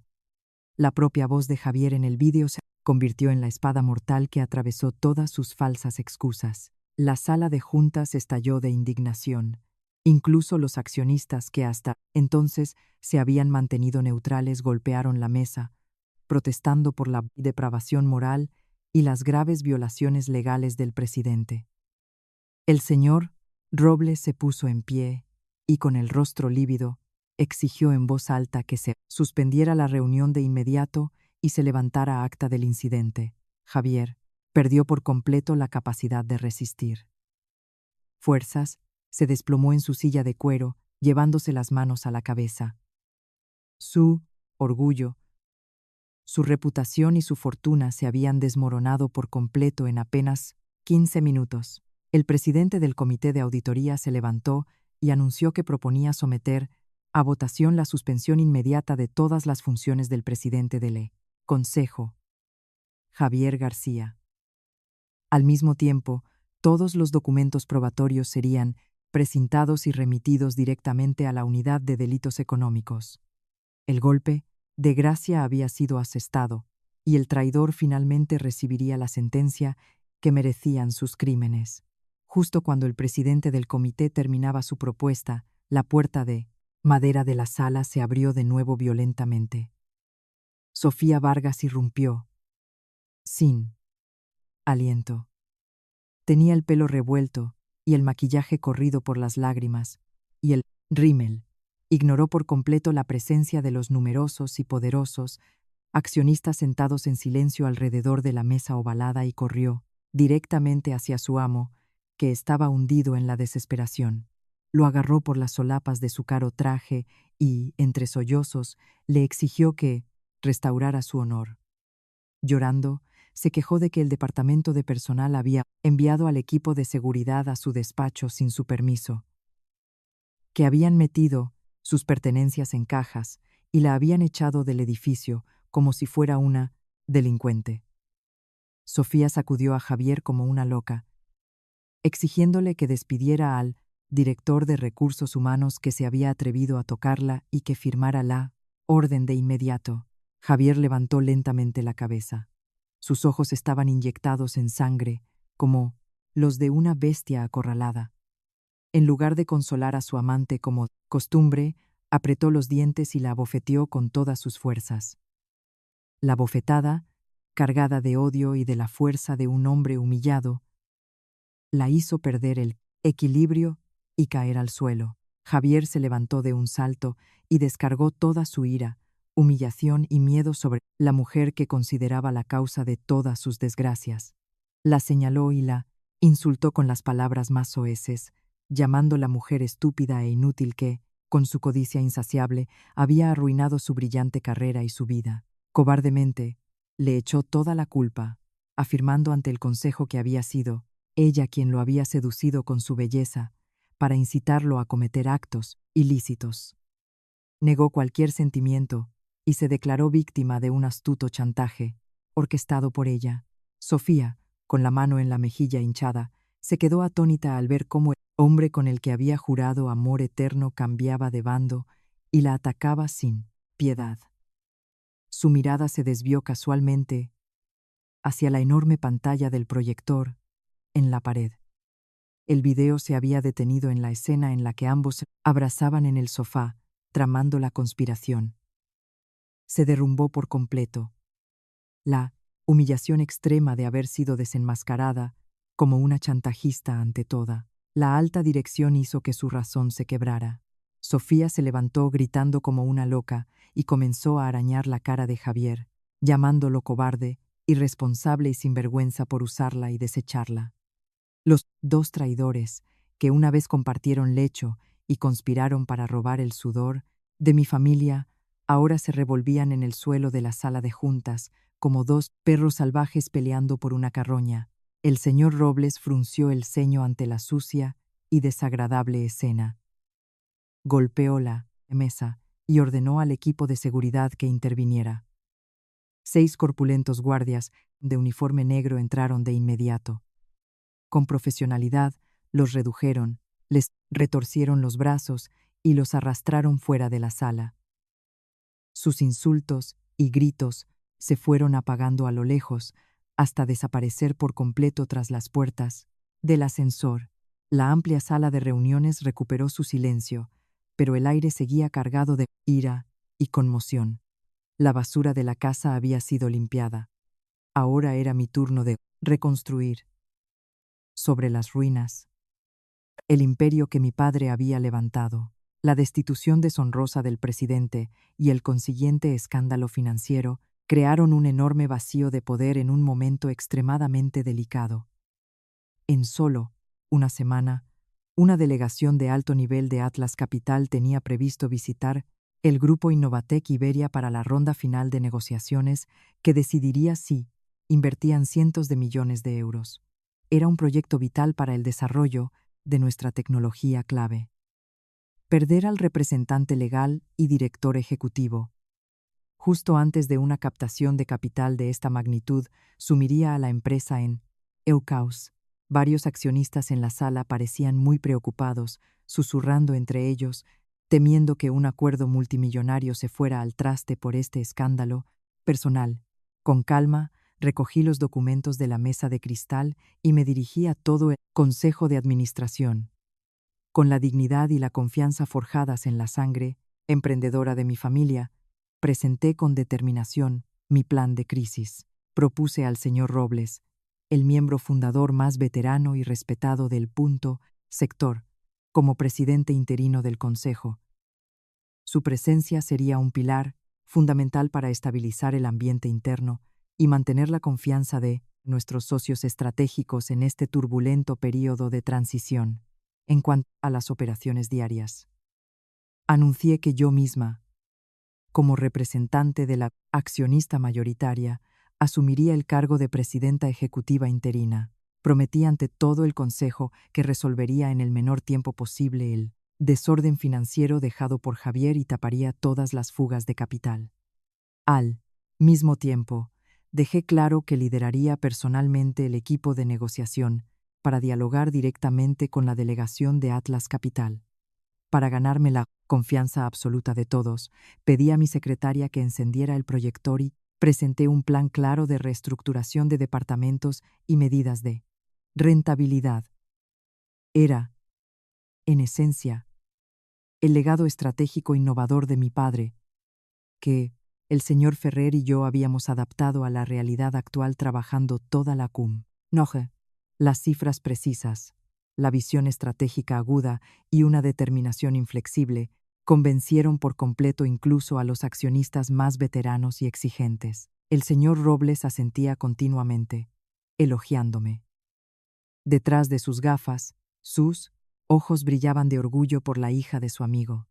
La propia voz de Javier en el vídeo se convirtió en la espada mortal que atravesó todas sus falsas excusas. La sala de juntas estalló de indignación. Incluso los accionistas que hasta entonces se habían mantenido neutrales golpearon la mesa, protestando por la depravación moral y las graves violaciones legales del presidente. El señor Robles se puso en pie y, con el rostro lívido, exigió en voz alta que se suspendiera la reunión de inmediato y se levantara acta del incidente. Javier perdió por completo la capacidad de resistir. Fuerzas, se desplomó en su silla de cuero, llevándose las manos a la cabeza. Su orgullo, su reputación y su fortuna se habían desmoronado por completo en apenas 15 minutos. El presidente del comité de auditoría se levantó y anunció que proponía someter a votación la suspensión inmediata de todas las funciones del presidente del Consejo, Javier García. Al mismo tiempo, todos los documentos probatorios serían precintados y remitidos directamente a la Unidad de Delitos Económicos. El golpe de gracia había sido asestado, y el traidor finalmente recibiría la sentencia que merecían sus crímenes. Justo cuando el presidente del comité terminaba su propuesta, la puerta de madera de la sala se abrió de nuevo violentamente. Sofía Vargas irrumpió, sin aliento. Tenía el pelo revuelto y el maquillaje corrido por las lágrimas, y el rímel. Ignoró por completo la presencia de los numerosos y poderosos accionistas sentados en silencio alrededor de la mesa ovalada y corrió directamente hacia su amo, que estaba hundido en la desesperación. Lo agarró por las solapas de su caro traje y, entre sollozos, le exigió que restaurara su honor. Llorando, se quejó de que el departamento de personal había enviado al equipo de seguridad a su despacho sin su permiso, que habían metido sus pertenencias en cajas y la habían echado del edificio como si fuera una delincuente. Sofía sacudió a Javier como una loca, exigiéndole que despidiera al director de recursos humanos que se había atrevido a tocarla y que firmara la orden de inmediato. Javier levantó lentamente la cabeza. Sus ojos estaban inyectados en sangre, como los de una bestia acorralada. En lugar de consolar a su amante como costumbre, apretó los dientes y la abofeteó con todas sus fuerzas. La bofetada, cargada de odio y de la fuerza de un hombre humillado, la hizo perder el equilibrio y caer al suelo. Javier se levantó de un salto y descargó toda su ira, humillación y miedo sobre la mujer que consideraba la causa de todas sus desgracias. La señaló y la insultó con las palabras más soeces, llamándola mujer estúpida e inútil que, con su codicia insaciable, había arruinado su brillante carrera y su vida. Cobardemente, le echó toda la culpa, afirmando ante el consejo que había sido ella quien lo había seducido con su belleza, para incitarlo a cometer actos ilícitos. Negó cualquier sentimiento y se declaró víctima de un astuto chantaje, orquestado por ella. Sofía, con la mano en la mejilla hinchada, se quedó atónita al ver cómo el hombre con el que había jurado amor eterno cambiaba de bando y la atacaba sin piedad. Su mirada se desvió casualmente hacia la enorme pantalla del proyector en la pared. El video se había detenido en la escena en la que ambos se abrazaban en el sofá, tramando la conspiración. Se derrumbó por completo. La humillación extrema de haber sido desenmascarada como una chantajista ante toda la alta dirección hizo que su razón se quebrara. Sofía se levantó gritando como una loca y comenzó a arañar la cara de Javier, llamándolo cobarde, irresponsable y sinvergüenza por usarla y desecharla. Los dos traidores, que una vez compartieron lecho y conspiraron para robar el sudor de mi familia, ahora se revolvían en el suelo de la sala de juntas, como dos perros salvajes peleando por una carroña. El señor Robles frunció el ceño ante la sucia y desagradable escena. Golpeó la mesa y ordenó al equipo de seguridad que interviniera. 6 corpulentos guardias de uniforme negro entraron de inmediato. Con profesionalidad, los redujeron, les retorcieron los brazos y los arrastraron fuera de la sala. Sus insultos y gritos se fueron apagando a lo lejos, hasta desaparecer por completo tras las puertas del ascensor. La amplia sala de reuniones recuperó su silencio, pero el aire seguía cargado de ira y conmoción. La basura de la casa había sido limpiada. Ahora era mi turno de reconstruir sobre las ruinas el imperio que mi padre había levantado. La destitución deshonrosa del presidente y el consiguiente escándalo financiero crearon un enorme vacío de poder en un momento extremadamente delicado. En solo una semana, una delegación de alto nivel de Atlas Capital tenía previsto visitar el grupo Innovatec Iberia para la ronda final de negociaciones que decidiría si invertían cientos de millones de euros. Era un proyecto vital para el desarrollo de nuestra tecnología clave. Perder al representante legal y director ejecutivo, justo antes de una captación de capital de esta magnitud, sumiría a la empresa en caos. Varios accionistas en la sala parecían muy preocupados, susurrando entre ellos, temiendo que un acuerdo multimillonario se fuera al traste por este escándalo personal. Con calma, recogí los documentos de la mesa de cristal y me dirigí a todo el consejo de administración. Con la dignidad y la confianza forjadas en la sangre emprendedora de mi familia, presenté con determinación mi plan de crisis. Propuse al señor Robles, el miembro fundador más veterano y respetado del sector, como presidente interino del Consejo. Su presencia sería un pilar fundamental para estabilizar el ambiente interno y mantener la confianza de nuestros socios estratégicos en este turbulento período de transición. En cuanto a las operaciones diarias, anuncié que yo misma, como representante de la accionista mayoritaria, asumiría el cargo de presidenta ejecutiva interina. Prometí ante todo el Consejo que resolvería en el menor tiempo posible el desorden financiero dejado por Javier y taparía todas las fugas de capital. Al mismo tiempo, dejé claro que lideraría personalmente el equipo de negociación para dialogar directamente con la delegación de Atlas Capital. Para ganarme la confianza absoluta de todos, pedí a mi secretaria que encendiera el proyector y presenté un plan claro de reestructuración de departamentos y medidas de rentabilidad. Era, en esencia, el legado estratégico innovador de mi padre, que el señor Ferrer y yo habíamos adaptado a la realidad actual trabajando toda la cum. Noje, las cifras precisas, la visión estratégica aguda y una determinación inflexible convencieron por completo incluso a los accionistas más veteranos y exigentes. El señor Robles asentía continuamente, elogiándome. Detrás de sus gafas, sus ojos brillaban de orgullo por la hija de su amigo.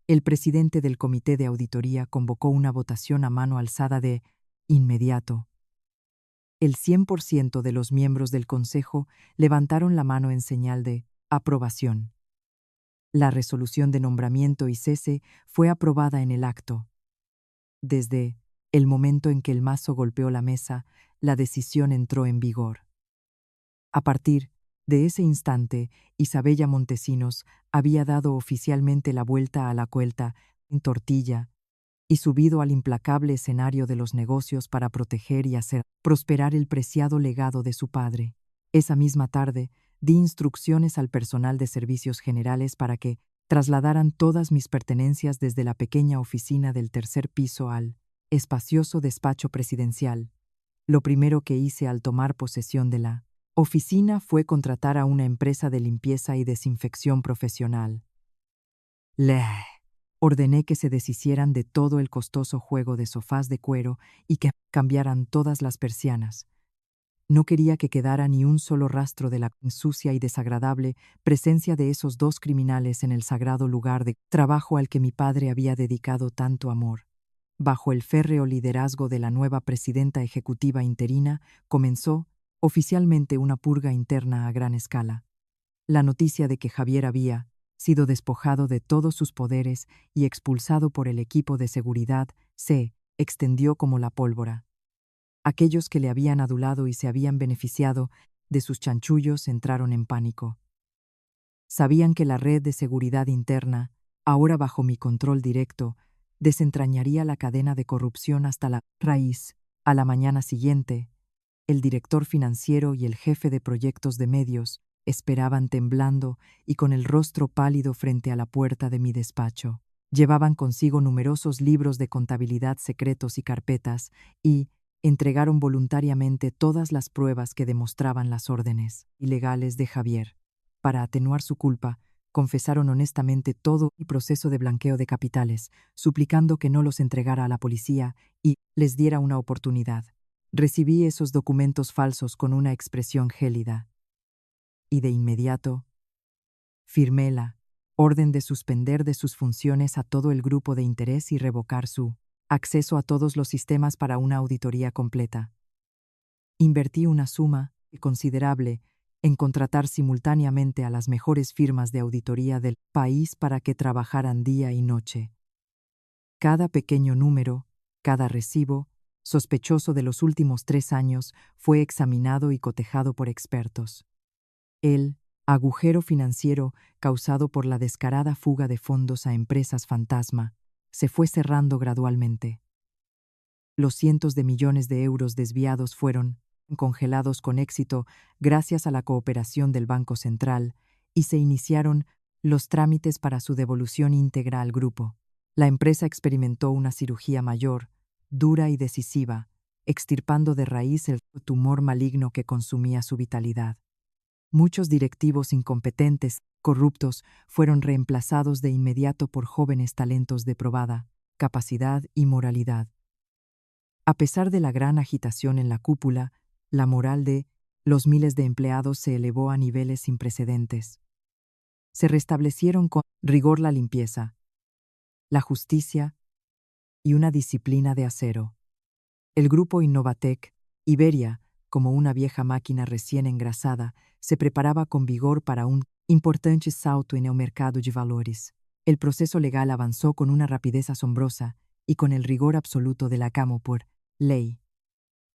El presidente del comité de auditoría convocó una votación a mano alzada de inmediato. El 100% de los miembros del Consejo levantaron la mano en señal de aprobación. La resolución de nombramiento y cese fue aprobada en el acto. Desde el momento en que el mazo golpeó la mesa, la decisión entró en vigor. A partir de ese instante, Isabella Montesinos había dado oficialmente la vuelta a la cuelta en tortilla y subido al implacable escenario de los negocios para proteger y hacer prosperar el preciado legado de su padre. Esa misma tarde, di instrucciones al personal de servicios generales para que trasladaran todas mis pertenencias desde la pequeña oficina del tercer piso al espacioso despacho presidencial. Lo primero que hice al tomar posesión de la oficina fue contratar a una empresa de limpieza y desinfección profesional. Le ordené que se deshicieran de todo el costoso juego de sofás de cuero y que cambiaran todas las persianas. No quería que quedara ni un solo rastro de la sucia y desagradable presencia de esos dos criminales en el sagrado lugar de trabajo al que mi padre había dedicado tanto amor. Bajo el férreo liderazgo de la nueva presidenta ejecutiva interina, comenzó oficialmente una purga interna a gran escala. La noticia de que Javier había sido despojado de todos sus poderes y expulsado por el equipo de seguridad se extendió como la pólvora. Aquellos que le habían adulado y se habían beneficiado de sus chanchullos entraron en pánico. Sabían que la red de seguridad interna, ahora bajo mi control directo, desentrañaría la cadena de corrupción hasta la raíz. A la mañana siguiente, el director financiero y el jefe de proyectos de medios esperaban temblando y con el rostro pálido frente a la puerta de mi despacho. Llevaban consigo numerosos libros de contabilidad secretos y carpetas y entregaron voluntariamente todas las pruebas que demostraban las órdenes ilegales de Javier. Para atenuar su culpa, confesaron honestamente todo el proceso de blanqueo de capitales, suplicando que no los entregara a la policía y les diera una oportunidad. Recibí esos documentos falsos con una expresión gélida. Y de inmediato, firmé la orden de suspender de sus funciones a todo el grupo de interés y revocar su acceso a todos los sistemas para una auditoría completa. Invertí una suma considerable en contratar simultáneamente a las mejores firmas de auditoría del país para que trabajaran día y noche. Cada pequeño número, cada recibo, sospechoso de los últimos 3 años, fue examinado y cotejado por expertos. El agujero financiero causado por la descarada fuga de fondos a empresas fantasma se fue cerrando gradualmente. Los cientos de millones de euros desviados fueron congelados con éxito gracias a la cooperación del Banco Central y se iniciaron los trámites para su devolución íntegra al grupo. La empresa experimentó una cirugía mayor, dura y decisiva, extirpando de raíz el tumor maligno que consumía su vitalidad. Muchos directivos incompetentes, corruptos, fueron reemplazados de inmediato por jóvenes talentos de probada capacidad y moralidad. A pesar de la gran agitación en la cúpula, la moral de los miles de empleados se elevó a niveles sin precedentes. Se restablecieron con rigor la limpieza, la justicia y una disciplina de acero. El grupo Innovatec, Iberia, como una vieja máquina recién engrasada, se preparaba con vigor para un importante salto en el mercado de valores. El proceso legal avanzó con una rapidez asombrosa y con el rigor absoluto de la camo por ley.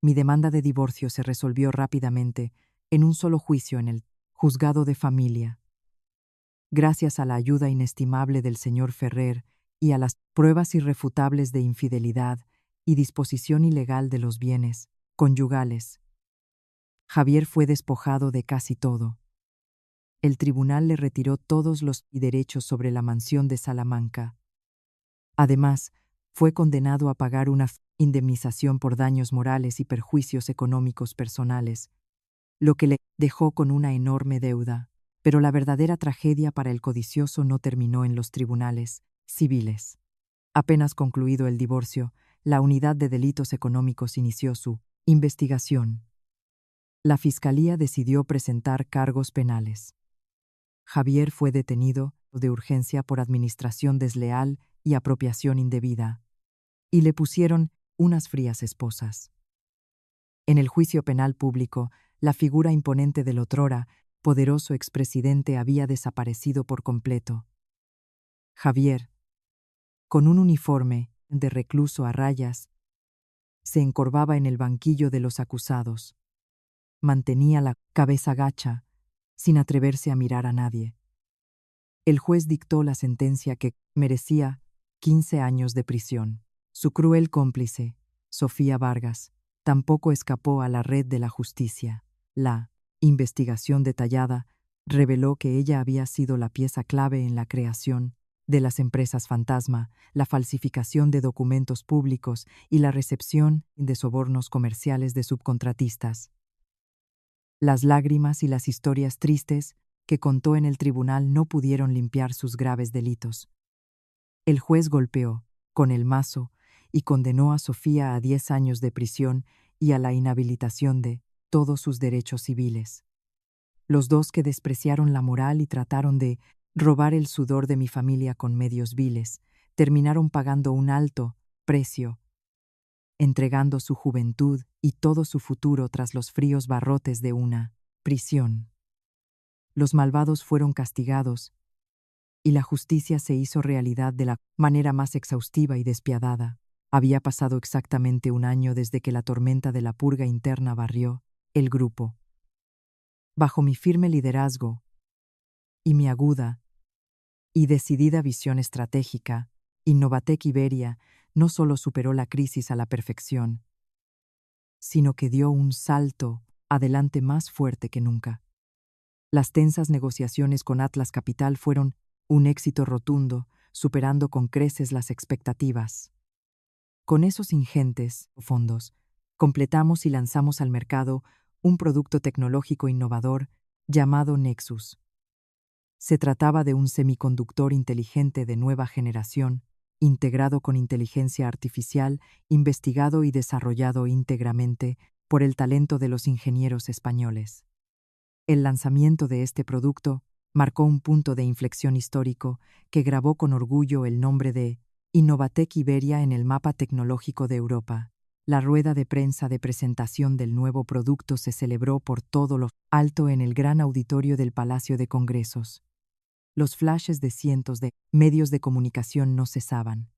Mi demanda de divorcio se resolvió rápidamente en un solo juicio en el juzgado de familia. Gracias a la ayuda inestimable del señor Ferrer y a las pruebas irrefutables de infidelidad y disposición ilegal de los bienes conyugales, Javier fue despojado de casi todo. El tribunal le retiró todos los derechos sobre la mansión de Salamanca. Además, fue condenado a pagar una indemnización por daños morales y perjuicios económicos personales, lo que le dejó con una enorme deuda. Pero la verdadera tragedia para el codicioso no terminó en los tribunales civiles. Apenas concluido el divorcio, la Unidad de Delitos Económicos inició su investigación. La Fiscalía decidió presentar cargos penales. Javier fue detenido de urgencia por administración desleal y apropiación indebida, y le pusieron unas frías esposas. En el juicio penal público, la figura imponente del otrora poderoso expresidente había desaparecido por completo. Javier, con un uniforme de recluso a rayas, se encorvaba en el banquillo de los acusados. Mantenía la cabeza gacha, sin atreverse a mirar a nadie. El juez dictó la sentencia que merecía 15 años de prisión. Su cruel cómplice, Sofía Vargas, tampoco escapó a la red de la justicia. La investigación detallada reveló que ella había sido la pieza clave en la creación de las empresas fantasma, la falsificación de documentos públicos y la recepción de sobornos comerciales de subcontratistas. Las lágrimas y las historias tristes que contó en el tribunal no pudieron limpiar sus graves delitos. El juez golpeó con el mazo y condenó a Sofía a 10 años de prisión y a la inhabilitación de todos sus derechos civiles. Los dos que despreciaron la moral y trataron de robar el sudor de mi familia con medios viles, terminaron pagando un alto precio, entregando su juventud y todo su futuro tras los fríos barrotes de una prisión. Los malvados fueron castigados y la justicia se hizo realidad de la manera más exhaustiva y despiadada. Había pasado exactamente un año desde que la tormenta de la purga interna barrió el grupo. Bajo mi firme liderazgo y mi aguda y decidida visión estratégica, Innovatec Iberia no solo superó la crisis a la perfección, sino que dio un salto adelante más fuerte que nunca. Las tensas negociaciones con Atlas Capital fueron un éxito rotundo, superando con creces las expectativas. Con esos ingentes fondos, completamos y lanzamos al mercado un producto tecnológico innovador llamado Nexus. Se trataba de un semiconductor inteligente de nueva generación, integrado con inteligencia artificial, investigado y desarrollado íntegramente por el talento de los ingenieros españoles. El lanzamiento de este producto marcó un punto de inflexión histórico que grabó con orgullo el nombre de Innovatec Iberia en el mapa tecnológico de Europa. La rueda de prensa de presentación del nuevo producto se celebró por todo lo alto en el gran auditorio del Palacio de Congresos. Los flashes de cientos de medios de comunicación no cesaban.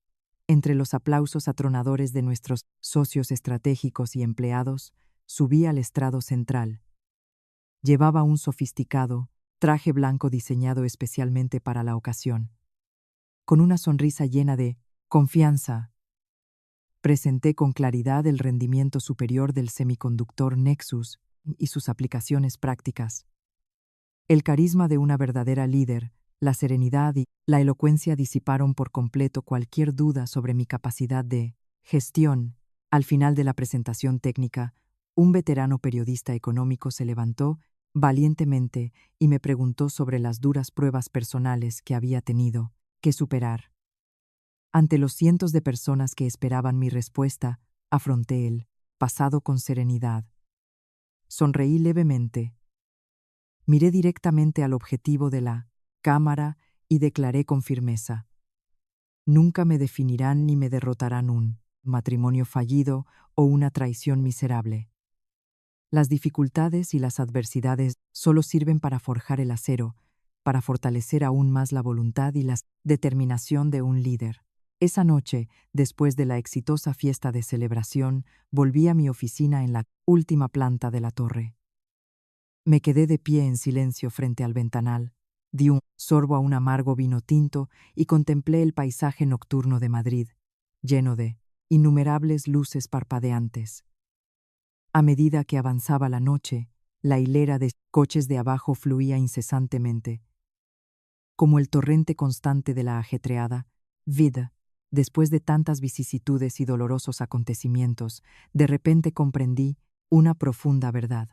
Entre los aplausos atronadores de nuestros socios estratégicos y empleados, subí al estrado central. Llevaba un sofisticado traje blanco diseñado especialmente para la ocasión. Con una sonrisa llena de confianza, presenté con claridad el rendimiento superior del semiconductor Nexus y sus aplicaciones prácticas. El carisma de una verdadera líder, la serenidad y la elocuencia disiparon por completo cualquier duda sobre mi capacidad de gestión. Al final de la presentación técnica, un veterano periodista económico se levantó valientemente y me preguntó sobre las duras pruebas personales que había tenido que superar. Ante los cientos de personas que esperaban mi respuesta, afronté el pasado con serenidad. Sonreí levemente. Miré directamente al objetivo de la cámara y declaré con firmeza: nunca me definirán ni me derrotarán un matrimonio fallido o una traición miserable. Las dificultades y las adversidades solo sirven para forjar el acero, para fortalecer aún más la voluntad y la determinación de un líder. Esa noche, después de la exitosa fiesta de celebración, volví a mi oficina en la última planta de la torre. Me quedé de pie en silencio frente al ventanal, di un sorbo a un amargo vino tinto y contemplé el paisaje nocturno de Madrid, lleno de innumerables luces parpadeantes. A medida que avanzaba la noche, la hilera de coches de abajo fluía incesantemente. Como el torrente constante de la ajetreada vida, después de tantas vicisitudes y dolorosos acontecimientos, de repente comprendí una profunda verdad.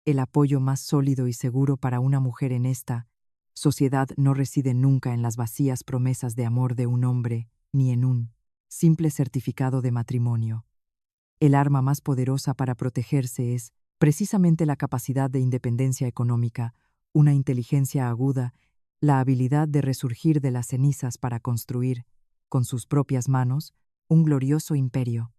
El apoyo más sólido y seguro para una mujer en esta sociedad no reside nunca en las vacías promesas de amor de un hombre, ni en un simple certificado de matrimonio. El arma más poderosa para protegerse es precisamente la capacidad de independencia económica, una inteligencia aguda, la habilidad de resurgir de las cenizas para construir, con sus propias manos, un glorioso imperio.